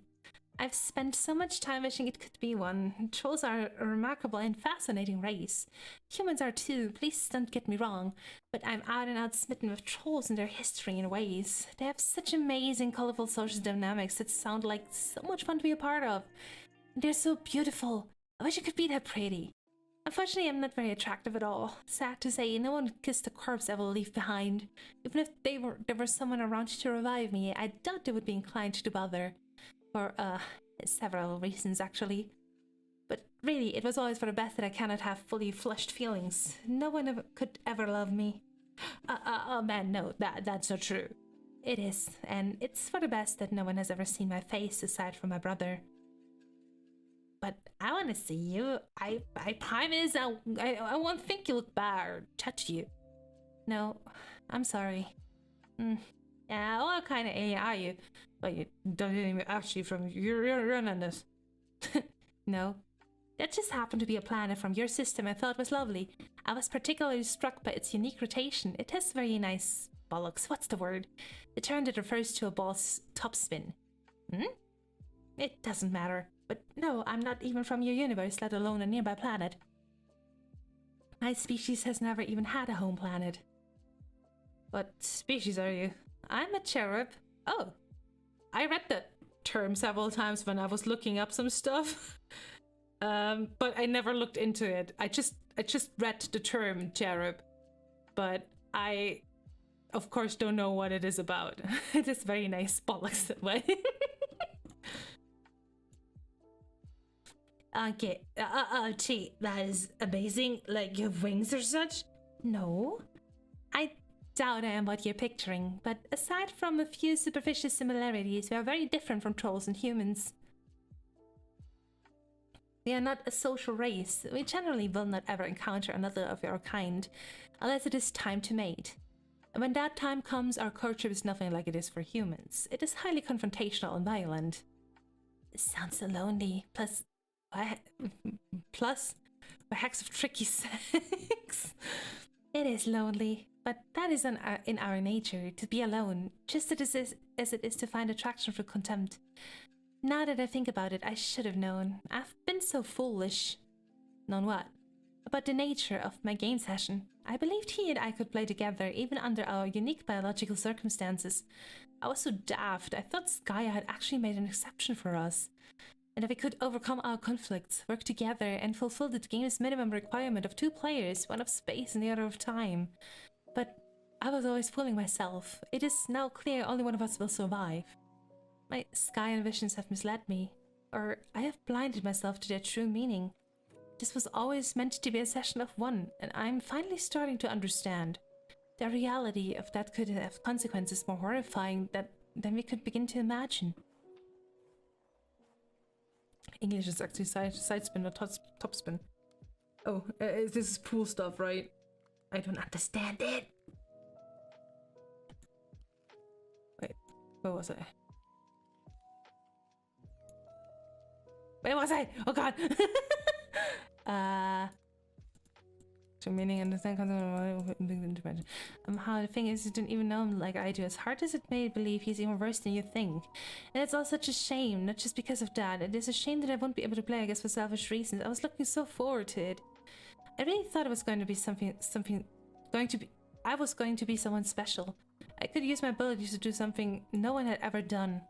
I've spent so much time wishing it could be one. Trolls are a remarkable and fascinating race. Humans are too, please don't get me wrong, but I'm out and out smitten with trolls and their history and ways. They have such amazing, colorful social dynamics that sound like so much fun to be a part of. They're so beautiful. I wish I could be that pretty. Unfortunately, I'm not very attractive at all. Sad to say, no one kissed the corpse I will leave behind. Even if there were someone around to revive me, I doubt they would be inclined to bother. For, several reasons, actually. But really, it was always for the best that I cannot have fully flushed feelings. No one could ever love me. Oh man, no, that's not true. It is, and it's for the best that no one has ever seen my face aside from my brother. But I want to see you. I promise I won't think you look bad or touch you. No, I'm sorry. Yeah, what kind of alien are you? Well, you don't even actually from Uranus. No. That just happened to be a planet from your system I thought was lovely. I was particularly struck by its unique rotation. It has very nice bollocks. What's the word? The term that refers to a ball's topspin. It doesn't matter. But no, I'm not even from your universe, let alone a nearby planet. My species has never even had a home planet. What species are you? I'm a cherub. Oh, I read that term several times when I was looking up some stuff. But I never looked into it. I just read the term cherub. But I, of course, don't know what it is about. It is very nice bollocks that way. Okay, gee, that is amazing. Like, you have wings or such? No. I doubt I am what you're picturing, but aside from a few superficial similarities, we are very different from trolls and humans. We are not a social race. We generally will not ever encounter another of our kind, unless it is time to mate. And when that time comes, our courtship is nothing like it is for humans. It is highly confrontational and violent. It sounds so lonely, plus a hex of tricky sex. It is lonely, but that is in our nature, to be alone, just as it is to find attraction through contempt. Now that I think about it, I should have known. I've been so foolish. Known what? About the nature of my game session. I believed he and I could play together, even under our unique biological circumstances. I was so daft. I thought Skya had actually made an exception for us. And if we could overcome our conflicts, work together, and fulfill the game's minimum requirement of 2 players, one of space and the other of time. But I was always fooling myself. It is now clear only one of us will survive. My Skyan visions have misled me, or I have blinded myself to their true meaning. This was always meant to be a session of one, and I'm finally starting to understand. The reality of that could have consequences more horrifying than we could begin to imagine. English is actually side spin, not top spin. Oh, this is pool stuff, right? I don't understand it. Wait, where was I? Where was I? Oh god! So meaning understand concept how the thing is you don't even know him like I do. As hard as it may believe, he's even worse than you think. And it's all such a shame, not just because of that. It is a shame that I won't be able to play, I guess, for selfish reasons. I was looking so forward to it. I really thought it was going to be I was going to be someone special. I could use my abilities to do something no one had ever done.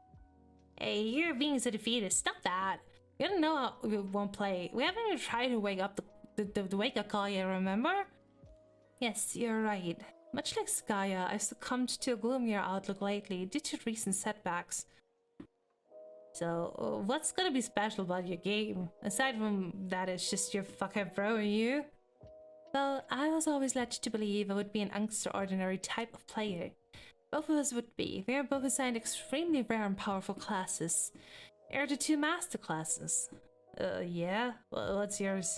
Hey, you're being so defeated. Stop that. We don't know how we won't play. We haven't even tried to wake up the wake-up call yet, remember? Yes, you're right. Much like Skaya, I've succumbed to a gloomier outlook lately due to recent setbacks. So, what's gonna be special about your game? Aside from that it's just your fucking bro and you? Well, I was always led to believe I would be an extraordinary type of player. Both of us would be. We are both assigned extremely rare and powerful classes. Are the two master classes? Yeah? Well, what's yours?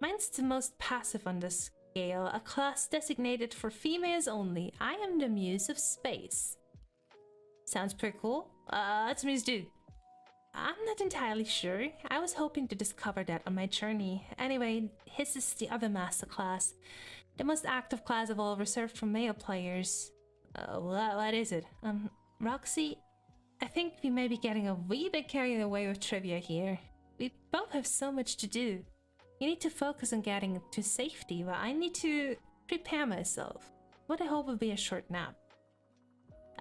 Mine's the most passive on this scale, a class designated for females only. I am the Muse of Space. Sounds pretty cool. What's Muse do? I'm not entirely sure. I was hoping to discover that on my journey. Anyway, his is the other master class. The most active class of all reserved for male players. What is it? Roxy, I think we may be getting a wee bit carried away with trivia here. We both have so much to do. You need to focus on getting to safety, while I need to prepare myself. What I hope will be a short nap.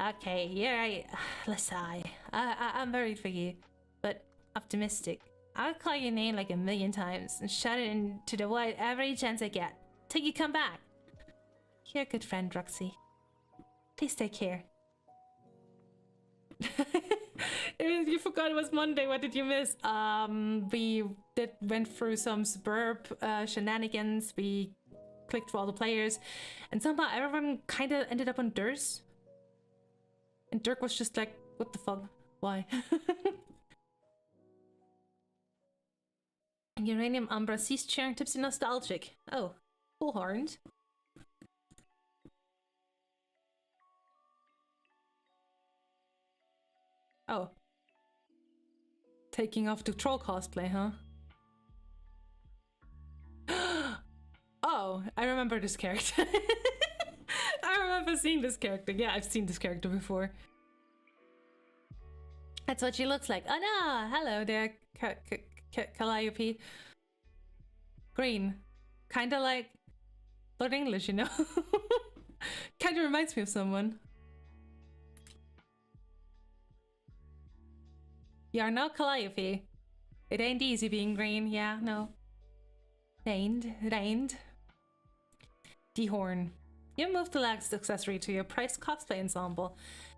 Okay, you're right. Let's sigh. I'm worried for you, but optimistic. I'll call your name like 1,000,000 times and shout it into the void every chance I get, till you come back. You're a good friend, Roxy. Please take care. You forgot it was Monday. What did you miss? We went through some suburb shenanigans. We clicked through all the players, and somehow everyone kind of ended up on Durs. And Dirk was just like, "What the fuck? Why?" Uranium Umbra ceased sharing tipsy nostalgic. Oh, bullhorned. Oh. Taking off the troll cosplay, huh? Oh, I remember this character. I remember seeing this character. Yeah, I've seen this character before. That's what she looks like. Oh no! Hello there, Calliope. Green. Kinda like Lord English, you know? Kinda reminds me of someone. You're no Calliope. It ain't easy being green, yeah, no. Rained. Dehorn. You moved the last accessory to your priced cosplay ensemble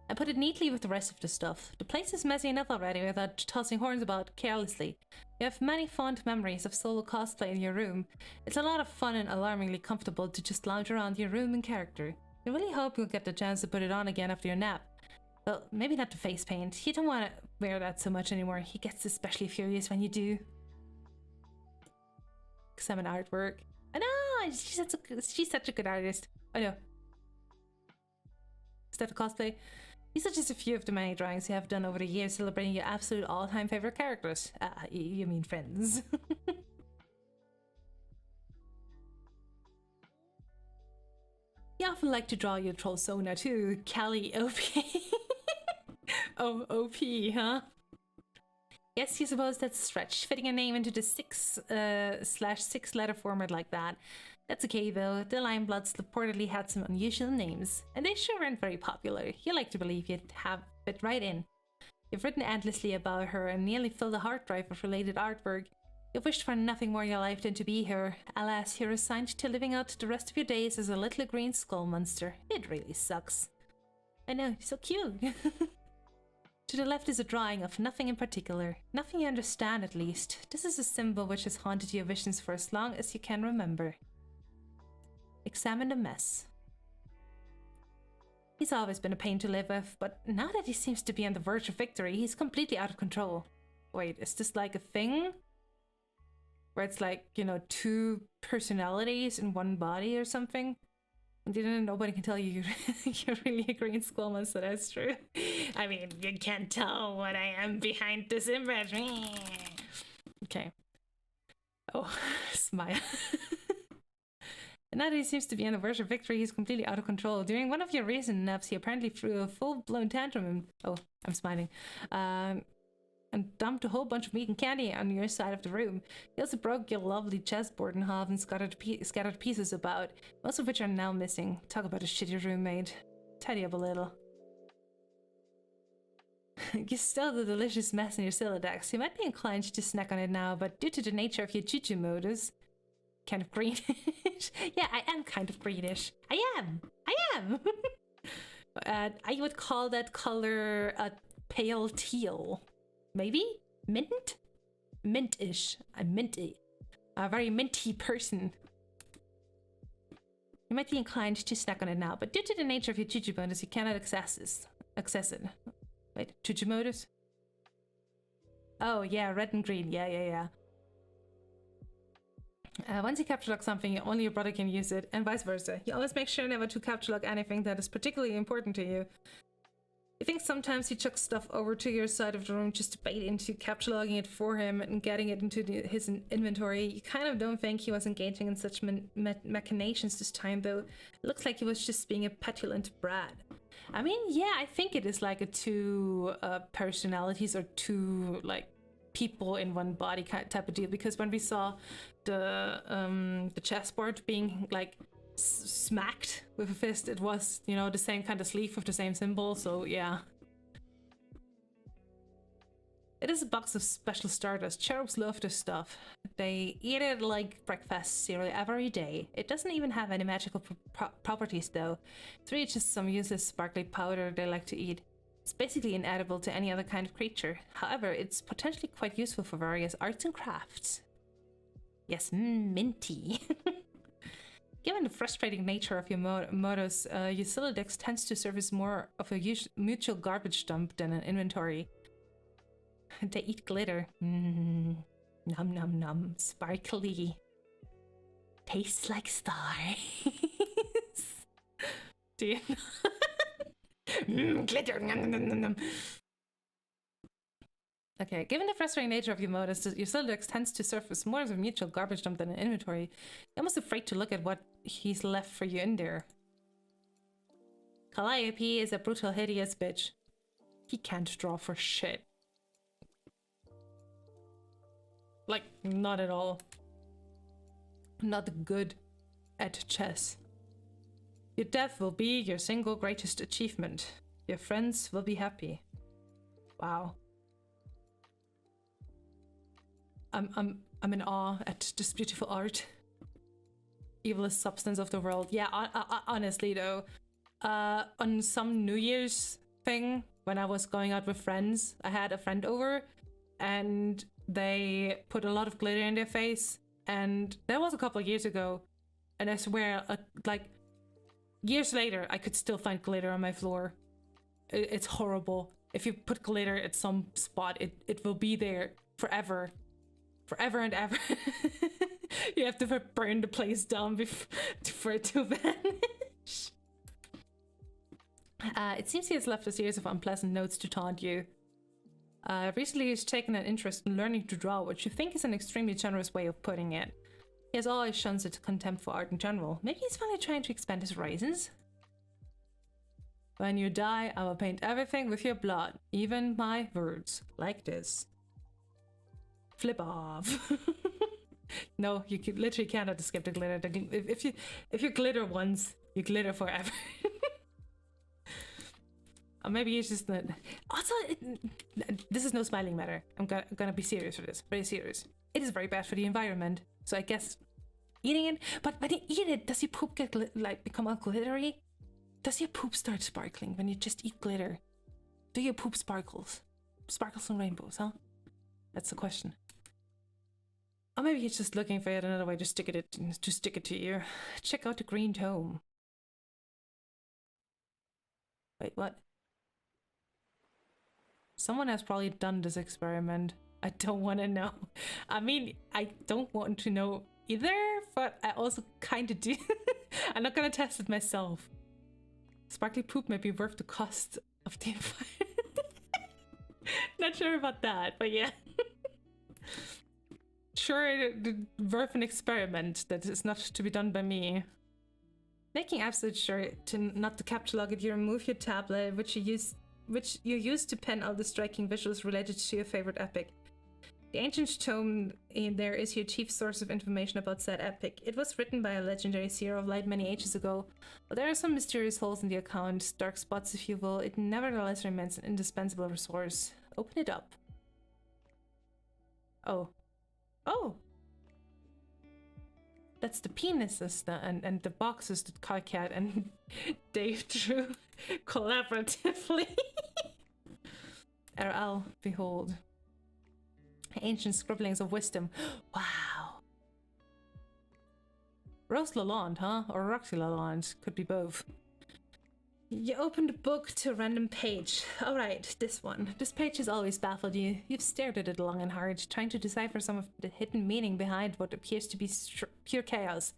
and put it neatly with the rest of the stuff. The place is messy enough already without tossing horns about carelessly. You have many fond memories of solo cosplay in your room. It's a lot of fun and alarmingly comfortable to just lounge around your room in character. I really hope you'll get the chance to put it on again after your nap. Well, maybe not the face paint. You don't want to wear that so much anymore. He gets especially furious when you do. Examine artwork. I know! She's such a good artist. I know. Is that a cosplay? These are just a few of the many drawings you have done over the years celebrating your absolute all-time favorite characters. You mean friends. You often like to draw your troll Sona too, Callie OP. Oh, OP, huh? Yes, you suppose that's a stretch, fitting a name into the 6/6 letter format like that. That's okay though, the Limebloods reportedly had some unusual names, and they sure weren't very popular. You like to believe you'd have fit right in. You've written endlessly about her and nearly filled a hard drive of related artwork. You've wished for nothing more in your life than to be her. Alas, you're resigned to living out the rest of your days as a little green skull monster. It really sucks. I know, so cute. To the left is a drawing of nothing in particular. Nothing you understand, at least. This is a symbol which has haunted your visions for as long as you can remember. Examine the mess. He's always been a pain to live with, but now that he seems to be on the verge of victory, he's completely out of control. Wait, is this like a thing? Where it's like, you know, two personalities in one body or something? Nobody can tell you you're really a green skull monster, that's true. I mean, you can't tell what I am behind this image. Okay. Oh, smile. And now that he seems to be on the verge of victory, he's completely out of control. During one of your recent naps, he apparently threw a full-blown tantrum and... Oh, I'm smiling. And dumped a whole bunch of meat and candy on your side of the room. He also broke your lovely chessboard in half and scattered pieces about, most of which are now missing. Talk about a shitty roommate. Tidy up a little. You still the delicious mess in your Silodex. You might be inclined to snack on it now, but due to the nature of your choo-choo modus, kind of greenish. Yeah, I am kind of greenish. I am. I would call that color a pale teal. Maybe? Mint? Mint-ish. I'm minty. A very minty person. You might be inclined to snack on it now, but due to the nature of your choo-choo bonus, you cannot access it. Wait, choo-choo modus? Oh, yeah, red and green. Yeah. Once you capture lock something, only your brother can use it, and vice versa. You always make sure never to capture lock anything that is particularly important to you. You think sometimes he chucks stuff over to your side of the room just to bait into capture logging it for him and getting it into his inventory. You kind of don't think he was engaging in such machinations this time, though. It looks like he was just being a petulant brat. I mean, yeah, I think it is like a two personalities or two like people in one body type of deal, because when we saw the chessboard being like smacked with a fist, it was, you know, the same kind of sleeve with the same symbol, so yeah. It is a box of special stardust. Cherubs love this stuff. They eat it like breakfast cereal every day. It doesn't even have any magical properties though. It's really just some useless sparkly powder they like to eat. It's basically inedible to any other kind of creature. However, it's potentially quite useful for various arts and crafts. Yes, minty. Given the frustrating nature of your modus, your Silodex tends to serve as more of a mutual garbage dump than an inventory. They eat glitter. Nom nom nom. Sparkly. Tastes like stars. Do you know? Glitter. Nom, nom, nom, nom. Okay, given the frustrating nature of your modus, your Silodex tends to serve as more of a mutual garbage dump than an inventory. You're almost afraid to look at what he's left for you in there. Calliope is a brutal, hideous bitch. He can't draw for shit. Like, not at all. Not good at chess. Your death will be your single greatest achievement. Your friends will be happy. Wow. I'm in awe at this beautiful art. Evilest substance of the world. Yeah, honestly though, on some New Year's thing, when I was going out with friends, I had a friend over and they put a lot of glitter in their face, and that was a couple of years ago, and I swear, like, years later, I could still find glitter on my floor. It's horrible. If you put glitter at some spot, it will be there forever. Forever and ever. You have to burn the place down for it to vanish. It seems he has left a series of unpleasant notes to taunt you. Recently he's taken an interest in learning to draw, which you think is an extremely generous way of putting it. He has always shown such contempt for art in general. Maybe he's finally trying to expand his horizons? When you die, I will paint everything with your blood, even my words, like this. Flip off. No, you literally cannot escape the glitter. If you glitter once, you glitter forever. Or maybe it's just not. Also, this is no smiling matter. I'm gonna be serious for this. Very serious. It is very bad for the environment. So I guess eating it. But when you eat it, does your poop get become all glittery? Does your poop start sparkling when you just eat glitter? Do your poop sparkles? Sparkles and rainbows, huh? That's the question. Or maybe he's just looking for yet another way to stick it to you. Check out the green tome. Wait, what? Someone has probably done this experiment. I don't want to know. I mean, I don't want to know either, but I also kind of do. I'm not gonna test it myself. Sparkly poop may be worth the cost of the environment. Not sure about that, but yeah. Sure, worth an experiment that is not to be done by me. Making absolute sure not to capture log it, you remove your tablet, which you use to pen all the striking visuals related to your favorite epic. The ancient tome in there is your chief source of information about said epic. It was written by a legendary seer of light many ages ago. While there are some mysterious holes in the account, dark spots if you will, it nevertheless remains an indispensable resource. Open it up. Oh. Oh! That's the penises and the boxes that Karkat and Dave drew collaboratively. RL, behold. Ancient scribblings of wisdom. Wow. Rose Lalonde, huh? Or Roxy Lalonde. Could be both. You opened a book to a random page. Alright, this one. This page has always baffled you. You've stared at it long and hard, trying to decipher some of the hidden meaning behind what appears to be pure chaos.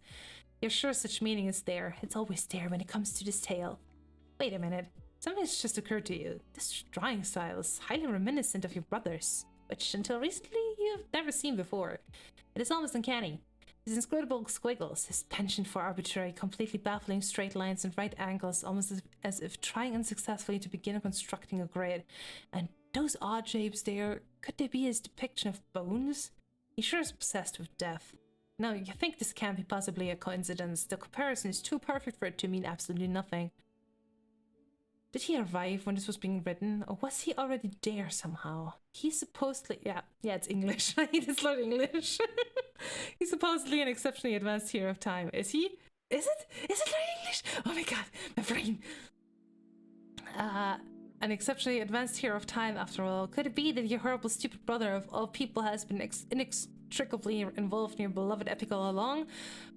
You're sure such meaning is there. It's always there when it comes to this tale. Wait a minute. Something's just occurred to you. This drawing style is highly reminiscent of your brother's, which until recently you've never seen before. It is almost uncanny. His inscrutable squiggles, his penchant for arbitrary, completely baffling straight lines and right angles, almost as if trying unsuccessfully to begin constructing a grid. And those odd shapes there, could they be his depiction of bones? He sure is obsessed with death. No, you think this can't be possibly a coincidence. The comparison is too perfect for it to mean absolutely nothing. Did he arrive when this was being written, or was he already there somehow? He's supposedly... Yeah, it's English. It's not English. He's supposedly an exceptionally advanced hero of time. Is he? Is it? Is it not English? Oh my god, my brain. An exceptionally advanced hero of time, after all. Could it be that your horrible, stupid brother of all people has been inextricably involved in your beloved epic all along?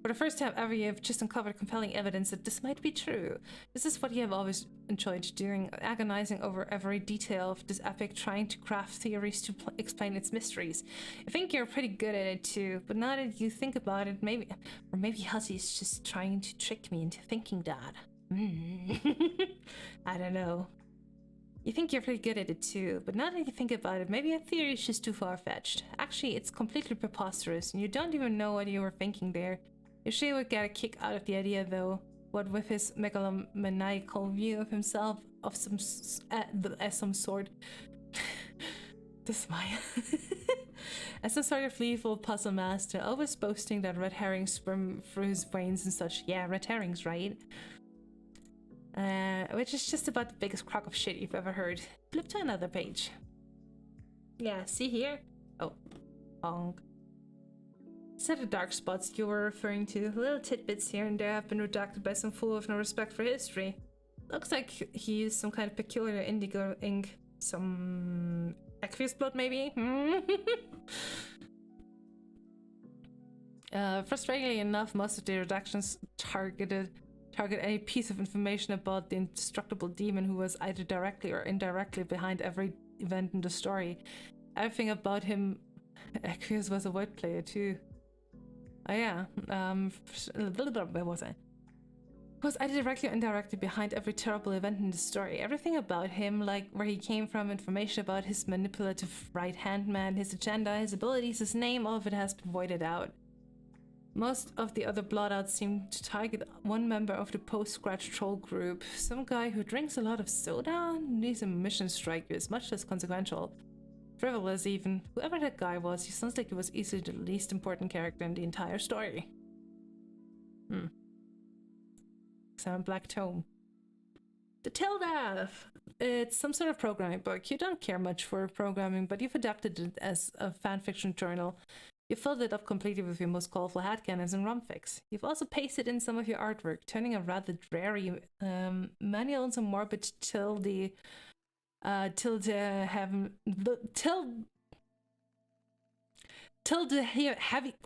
For the first time ever, you have just uncovered compelling evidence that this might be true. This is what you have always enjoyed doing, agonizing over every detail of this epic, trying to craft theories to explain its mysteries. I think you're pretty good at it too, but now that you think about it, maybe Hussey's just trying to trick me into thinking that. I don't know. You think you're pretty good at it too, but now that you think about it, maybe a theory is just too far-fetched. Actually, it's completely preposterous, and you don't even know what you were thinking there. You sure would get a kick out of the idea, though. What with his megalomaniacal view of himself as some sort... the smile. As some sort of lethal puzzle master, always boasting that red herrings swim through his veins and such. Yeah, red herrings, right? Which is just about the biggest crock of shit you've ever heard. Flip to another page. Yeah, see here? Oh, bonk. Set of dark spots you were referring to. Little tidbits here and there have been redacted by some fool with no respect for history. Looks like he used some kind of peculiar indigo ink. Some aqueous blood, maybe? Frustratingly enough, most of the redactions target any piece of information about the indestructible demon who was either directly or indirectly behind every event in the story. Everything about him... Aqueous was a white player too. Oh yeah, where was I? Was either directly or indirectly behind every terrible event in the story. Everything about him, like where he came from, information about his manipulative right-hand man, his agenda, his abilities, his name, all of it has been voided out. Most of the other blotouts seem to target one member of the post-scratch troll group. Some guy who drinks a lot of soda? Needs a mission strike is much less consequential. Frivolous even. Whoever that guy was, he sounds like he was easily the least important character in the entire story. Examine Black Tome. The Tilda! It's some sort of programming book. You don't care much for programming, but you've adapted it as a fanfiction journal. You filled it up completely with your most colorful headcanons and romfics. You've also pasted in some of your artwork, turning a rather dreary manual into morbid heavy.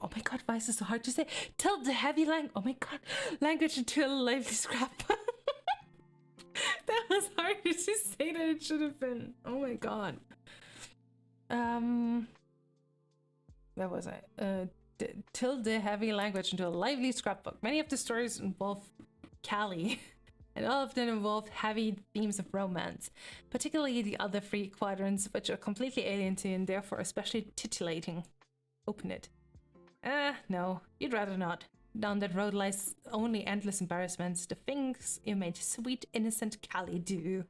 Oh my god, why is this so hard to say? Language into a lively scrapbook. That was harder to say than it should have been. Oh my god. Where was I? Tilde heavy language into a lively scrapbook. Many of the stories involve Callie, and all of them involve heavy themes of romance, particularly the other three quadrants, which are completely alien to you and therefore especially titillating. Open it. No, you'd rather not. Down that road lies only endless embarrassments, the things you made sweet, innocent Callie do.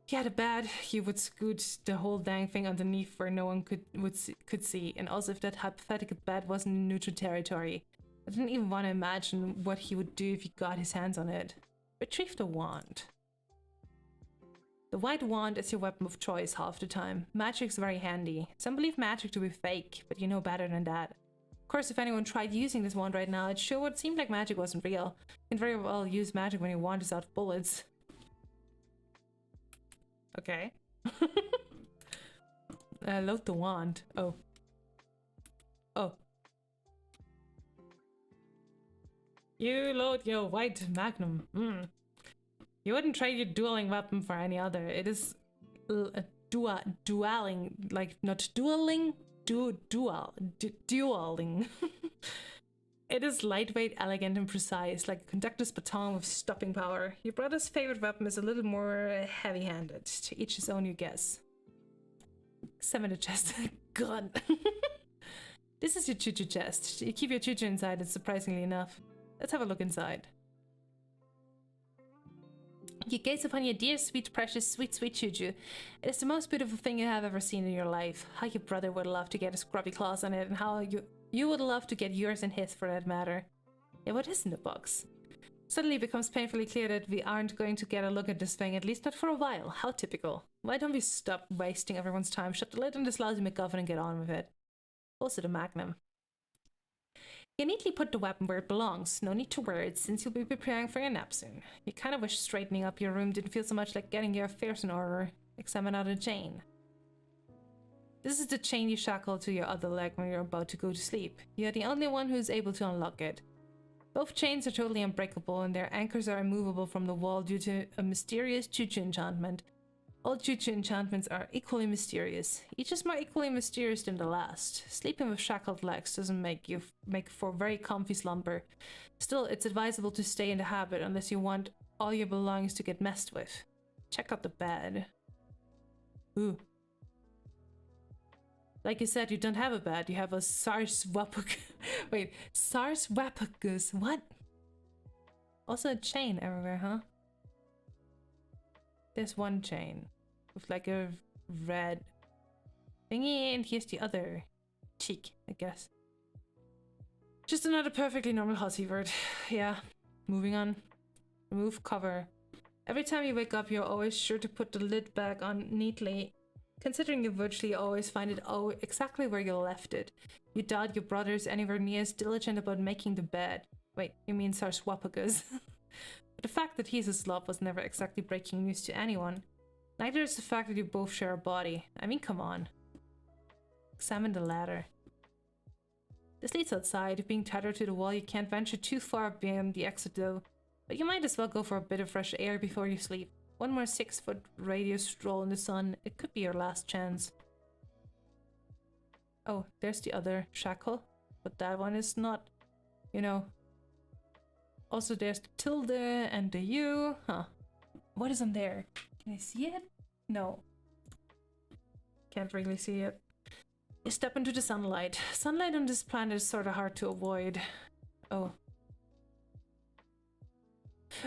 He had a bed, he would scoot the whole dang thing underneath where no one could see. And also, if that hypothetical bed wasn't in neutral territory, I didn't even want to imagine what he would do if he got his hands on it. Retrieve the wand. The white wand is your weapon of choice half the time. Magic's very handy. Some believe magic to be fake, but you know better than that. Of course, if anyone tried using this wand right now, it sure would seem like magic wasn't real. You can very well use magic when your wand is out of bullets. Okay. Load the wand. Oh. Oh. You load your white magnum. You wouldn't trade your dueling weapon for any other. It is dueling, like not dueling, dueling. It is lightweight, elegant, and precise, like a conductor's baton with stopping power. Your brother's favorite weapon is a little more heavy-handed. To each his own, you guess. Examine the chest. Gun. This is your choo-choo chest. You keep your choo-choo inside it, surprisingly enough. Let's have a look inside. You gaze upon your dear, sweet, precious, sweet, sweet choo-choo. It is the most beautiful thing you have ever seen in your life. How your brother would love to get his grubby claws on it, and how you would love to get yours and his, for that matter. Yeah, what is in the box? Suddenly it becomes painfully clear that we aren't going to get a look at this thing, at least not for a while. How typical. Why don't we stop wasting everyone's time, shut the lid on this lousy MacGuffin and get on with it? Also the Magnum. You neatly put the weapon where it belongs. No need to worry, since you'll be preparing for your nap soon. You kind of wish straightening up your room didn't feel so much like getting your affairs in order. Examine out a chain. This is the chain you shackle to your other leg when you're about to go to sleep. You're the only one who's able to unlock it. Both chains are totally unbreakable, and their anchors are immovable from the wall due to a mysterious choo-choo enchantment. All choo-choo enchantments are equally mysterious. Each is more equally mysterious than the last. Sleeping with shackled legs doesn't make for very comfy slumber. Still, it's advisable to stay in the habit unless you want all your belongings to get messed with. Check out the bed. Ooh. Like you said, you don't have a bed. You have a sarcophagus. Wait, sarcophagus. What? Also a chain everywhere, huh? There's one chain with like a red thingy, and here's the other cheek, I guess. Just another perfectly normal Aussie word. Yeah, moving on. Remove cover. Every time you wake up, you're always sure to put the lid back on neatly. Considering you virtually always find it exactly where you left it. You doubt your brother's anywhere near as diligent about making the bed. Wait, you mean sarcophagus? But the fact that he's a slob was never exactly breaking news to anyone. Neither is the fact that you both share a body. I mean, come on. Examine the ladder. This leads outside. Being tethered to the wall, you can't venture too far beyond the exit though. But you might as well go for a bit of fresh air before you sleep. One more 6-foot radius stroll in the sun. It could be your last chance. Oh, there's the other shackle. But that one is not, you know. Also, there's the tilde and the U. Huh. What is on there? Can I see it? No. Can't really see it. You step into the sunlight. Sunlight on this planet is sort of hard to avoid. Oh.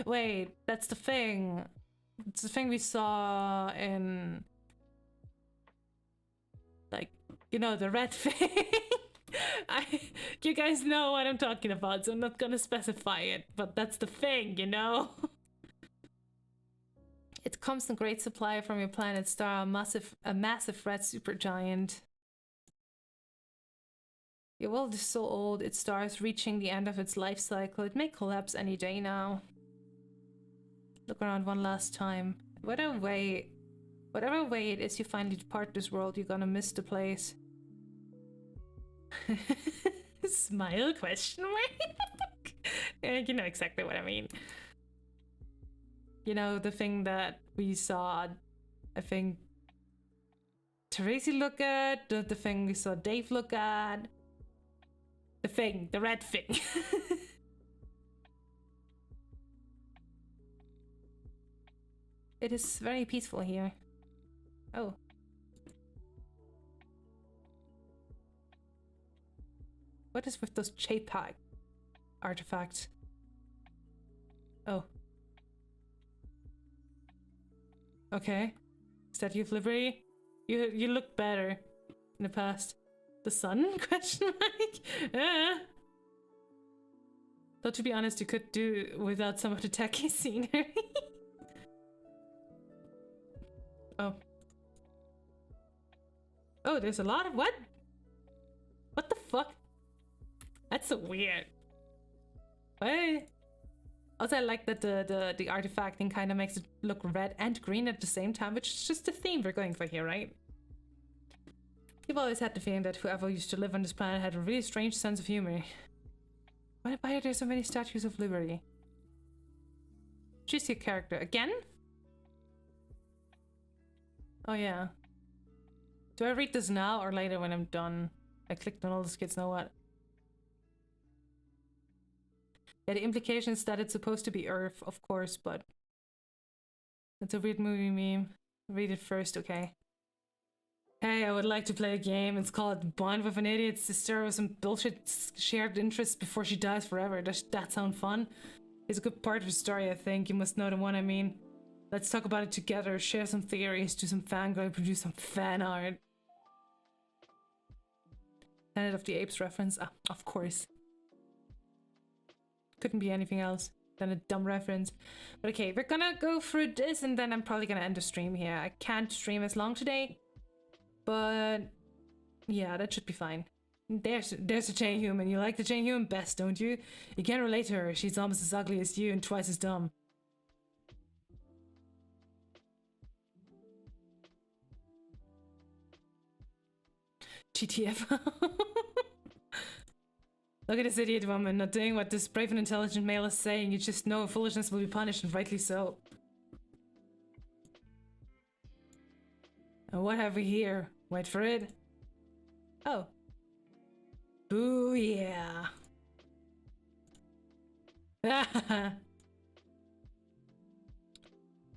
Wait, that's the thing. It's the thing we saw in... like, you know, the red thing. You guys know what I'm talking about, so I'm not gonna specify it, but that's the thing, you know? It comes in great supply from your planet star, a massive red supergiant. Your world is so old, its star is reaching the end of its life cycle. It may collapse any day now. Look around one last time. Whatever way it is you finally depart this world, you're gonna miss the place. Smile question mark? You know exactly what I mean. You know, the thing that we saw, I think, Teresi look at, the thing we saw Dave look at. The thing, the red thing. It is very peaceful here. Oh. What is with those JPEG artifacts? Oh. Okay. Statue of Liberty. You look better in the past. The sun? Question mark. Though to be honest, you could do without some of the techie scenery. Oh. Oh, there's a lot of what? What the fuck? That's so weird. What? Also, I like that the artifacting kind of makes it look red and green at the same time, which is just the theme we're going for here, right? You've always had the feeling that whoever used to live on this planet had a really strange sense of humor. Why are there so many statues of liberty? Choose your character. Again? Oh yeah. Do I read this now or later when I'm done? I clicked on all the kids know what. Yeah, the implication is that it's supposed to be Earth, of course, but it's a weird movie meme. Read it first, okay. Hey, I would like to play a game. It's called Bond with an Idiot Sister with some bullshit shared interests before she dies forever. Does that sound fun? It's a good part of the story, I think. You must know the one I mean. Let's talk about it together, share some theories, do some fangirl, produce some fan art. Planet of the Apes reference? Ah, of course. Couldn't be anything else than a dumb reference. But okay, we're gonna go through this and then I'm probably gonna end the stream here. I can't stream as long today, but yeah, that should be fine. There's a chain human. You like the chain human best, don't you? You can't relate to her. She's almost as ugly as you and twice as dumb. GTF. Look at this idiot woman, not doing what this brave and intelligent male is saying. You just know foolishness will be punished, and rightly so. And what have we here? Wait for it. Oh. Boo, yeah.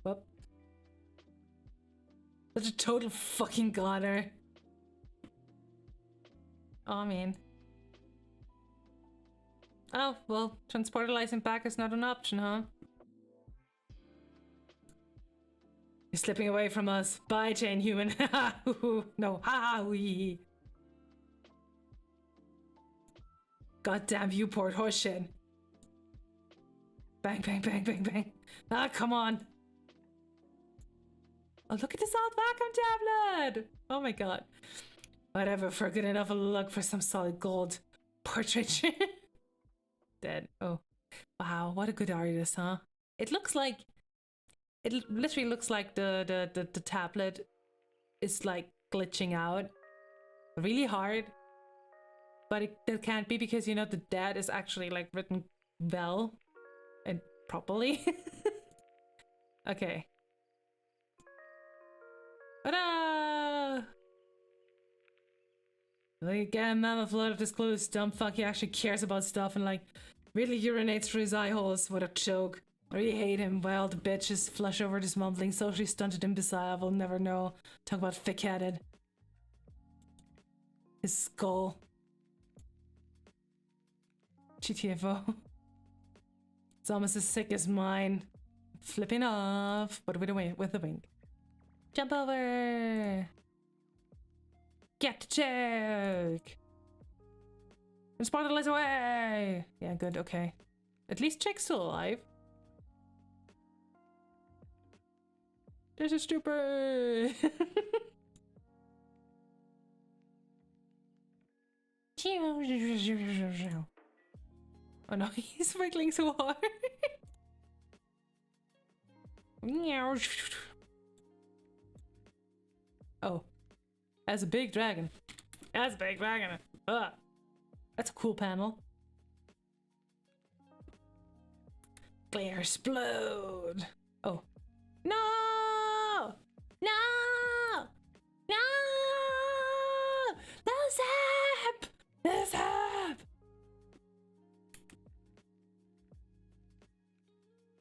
Whoop. Such a total fucking goner. Oh, man. Oh, well, transportalizing back is not an option, huh? You're slipping away from us. Bye, chain human. No, ha wee. Goddamn viewport horseshit. Bang, bang, bang, bang, bang. Ah, come on. Oh, look at this old Wacom tablet. Oh my god. Whatever, for good enough a look for some solid gold portraiture. Dead. Oh, wow, what a good artist, huh? It looks like, it literally looks like the tablet is like glitching out really hard, but that can't be because, you know, the dead is actually like written well and properly. Okay. Ta-da! Like, again, Mammoth load of this clues. Dumb fuck, he actually cares about stuff and like really urinates through his eye holes. What a joke. I really hate him. Well, the bitches flush over this mumbling, socially stunted imbecile. We'll never know. Talk about thick-headed. His skull. GTFO. It's almost as sick as mine. Flipping off, but with a wink. Jump over! Get the joke! Transportalize away! Yeah, good, okay. At least Jake's still alive. This is stupid! Oh no, he's wiggling so hard. Oh. That's a big dragon. That's a big dragon. Ugh. That's a cool panel. Clear explode. Oh. No! No! No! The zap! The zap!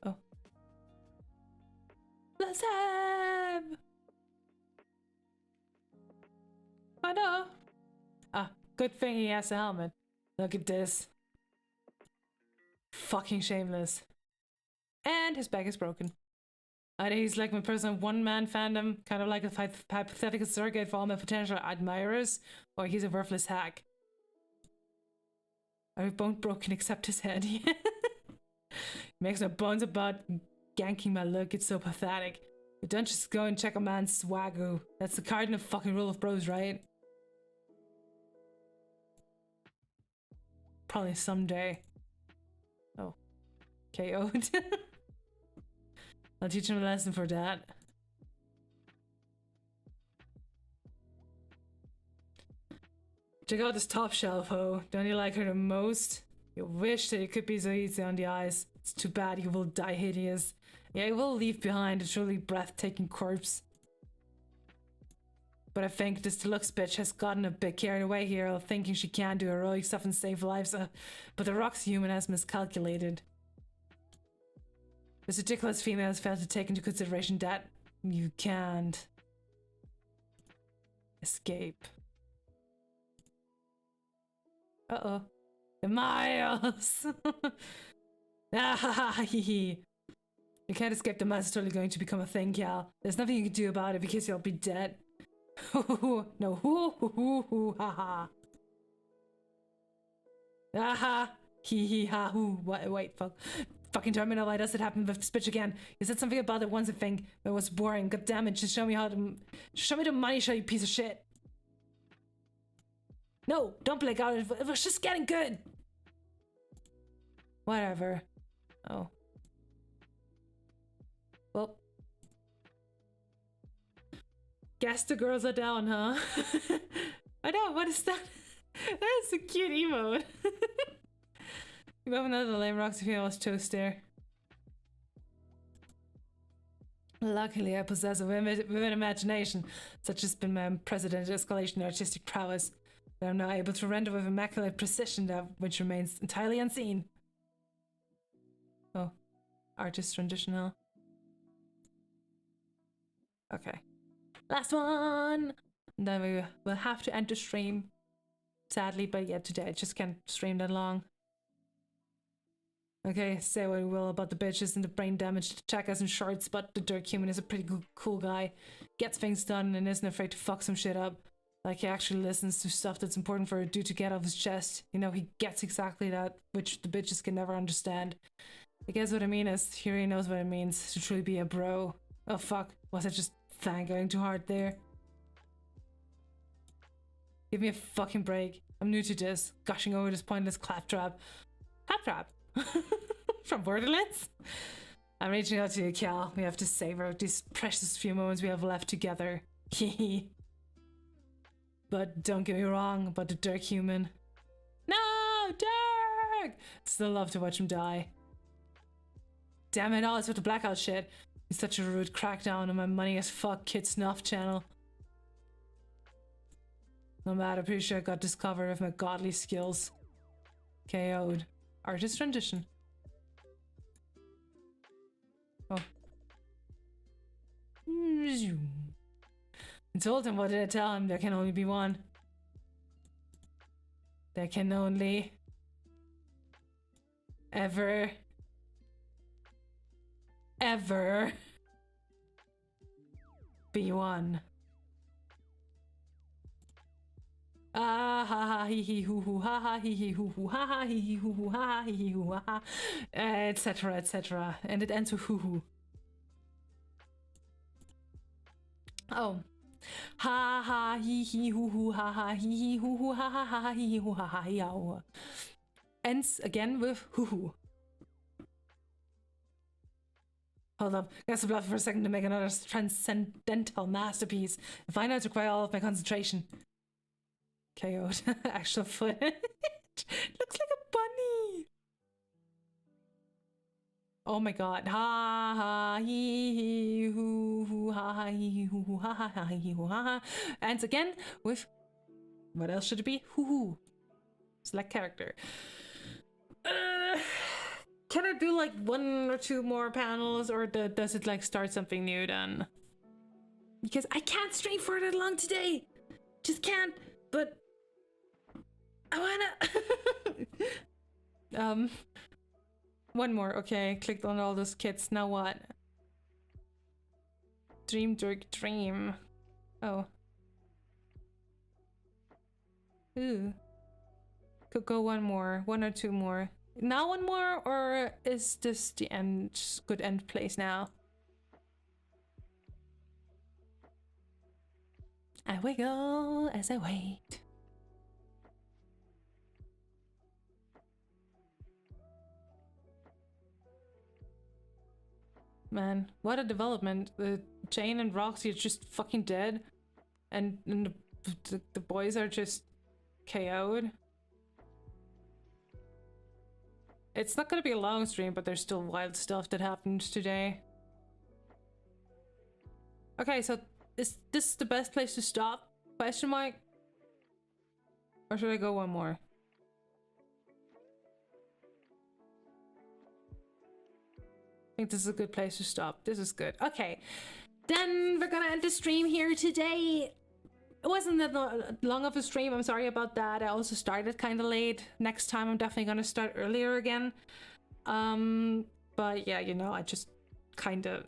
Oh. The zap! Oh no! Ah, good thing he has a helmet. Look at this. Fucking shameless. And his back is broken. And he's like my personal one-man fandom, kind of like a hypothetical surrogate for all my potential admirers, or he's a worthless hack. I've both broken except his head. Makes no bones about ganking my look, it's so pathetic. But don't just go and check a man's swagoo. That's the cardinal fucking rule of bros, right? Probably someday. Oh. KO'd. I'll teach him a lesson for that. Check out this top shelf, ho. Don't you like her the most? You wish that it could be so easy on the eyes. It's too bad you will die hideous. Yeah, you will leave behind a truly breathtaking corpse. But I think this deluxe bitch has gotten a bit carried away here, thinking she can do heroic stuff and save lives. But the Rock's human has miscalculated. This ridiculous female has failed to take into consideration that you can't escape. Uh-oh. The Miles! Ah, hee hee. You can't escape, the Miles is totally going to become a thing, Cal. There's nothing you can do about it because you'll be dead. No, ha ha. Aha, hee hee ha hoo. Wait, fuck. Fucking Terminal, why does it happen with this bitch again? You said something about it once, I think, but it was boring. God damn it, just show me how to. Show me the money show, you piece of shit. No, don't blink out. It was just getting good. Whatever. Oh. Well. Guess the girls are down, huh? I know, what is that? That's a cute emote. You have another lame Roxy female's toast there. Luckily, I possess a vivid imagination, such as been my unprecedented escalation in artistic prowess, that I'm now able to render with immaculate precision that which remains entirely unseen. Oh, artist rendition, huh? Okay. Last one! And then we will have to end the stream. Sadly, but yeah, today I just can't stream that long. Okay, say what you will about the bitches and the brain damaged checkers and shorts, but the Dirk Human is a pretty cool guy. Gets things done and isn't afraid to fuck some shit up. Like, he actually listens to stuff that's important for a dude to get off his chest. You know, he gets exactly that, which the bitches can never understand. I guess what I mean is, he really knows what it means to truly be a bro. Oh fuck, was I just fangirling too hard there? Give me a fucking break. I'm new to this, gushing over this pointless claptrap. Claptrap? From Borderlands? I'm reaching out to you, Cal. We have to savor these precious few moments we have left together. Hehe. But don't get me wrong about the Dirk Human. No, Dirk! Still love to watch him die. Damn it all, it's with the blackout shit. He's such a rude crackdown on my money as fuck kid snuff channel. No matter, pretty sure I got discovered with my godly skills. KO'd. Artist rendition. Oh. I told him, what did I tell him? There can only be one. There can only ever be one. Ah ha ha hee hee hoo hoo ha ha hee hee hoo hoo ha ha hee hee hoo hoo ha ha hee hee hoo ha ha, etc, etc, and it ends with hoo hoo. Oh, ha ha hee hee hoo hoo ha ha hee hee hoo hoo ha ha ha hee hee hoo ha ha yow. Ends again with hoo hoo. Hold up, got to bluff for a second to make another transcendental masterpiece. And find out to require all of my concentration. KO'd. Actual footage. Looks like a bunny. Oh my god. Ha ha hee hee hoo hoo ha ha hee hee hoo hoo ha ha ha hee hoo ha ha. Ends again with, what else should it be? Hoo hoo. Select character. Can I do like 1 or 2 more panels, or does it like start something new then? Because I can't stream for that long today. Just can't. But I wanna 1 more. Okay, clicked on all those kits. Now what? Dream Dirk Dream. Oh. Ooh. Could go one or two more. Now one more, or is this the end, good end place now? I wiggle as I wait. Man, what a development. The Jane and Roxy are just fucking dead. And the boys are just KO'd. It's not gonna be a long stream, but there's still wild stuff that happened today. Okay, so is this the best place to stop? Question mark? Or should I go one more? I think this is a good place to stop. This is good. Okay, then we're gonna end the stream here today. It wasn't that long of a stream. I'm sorry about that. I also started kind of late. Next time I'm definitely gonna start earlier again. But yeah, you know, I just kind of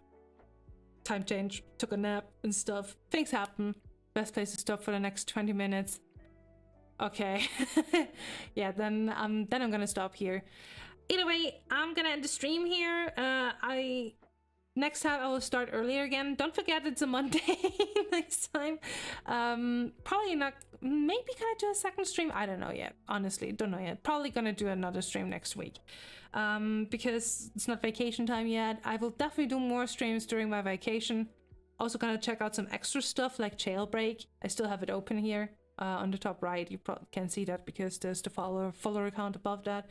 time change, took a nap and stuff. Things happen. Best place to stop for the next 20 minutes. Okay. Yeah, then I'm gonna stop here. Either way, I'm gonna end the stream here. Next time I will start earlier again. Don't forget it's a Monday next time. Probably not. Maybe gonna do a second stream. I don't know yet. Honestly, don't know yet. Probably gonna do another stream next week. Because it's not vacation time yet. I will definitely do more streams during my vacation. Also gonna check out some extra stuff like Jailbreak. I still have it open here on the top right. You probably can't see that because there's the follower account above that.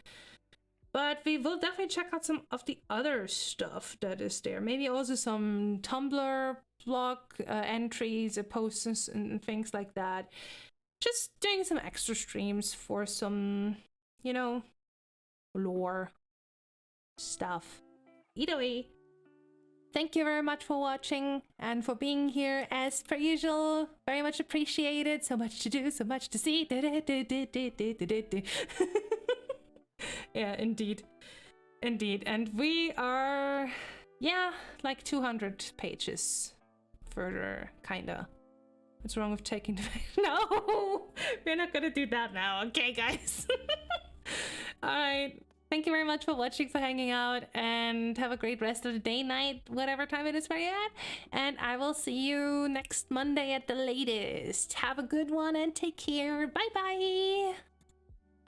But we will definitely check out some of the other stuff that is there. Maybe also some Tumblr blog entries, posts and things like that. Just doing some extra streams for some, you know, lore stuff. Either way, thank you very much for watching and for being here as per usual. Very much appreciated. So much to do, so much to see. Yeah, indeed. Indeed. And we are, yeah, like 200 pages further, kinda. What's wrong with taking the... No! We're not gonna do that now. Okay, guys. Alright. Thank you very much for watching, for hanging out, and have a great rest of the day, night, whatever time it is where you're at. And I will see you next Monday at the latest. Have a good one and take care. Bye-bye!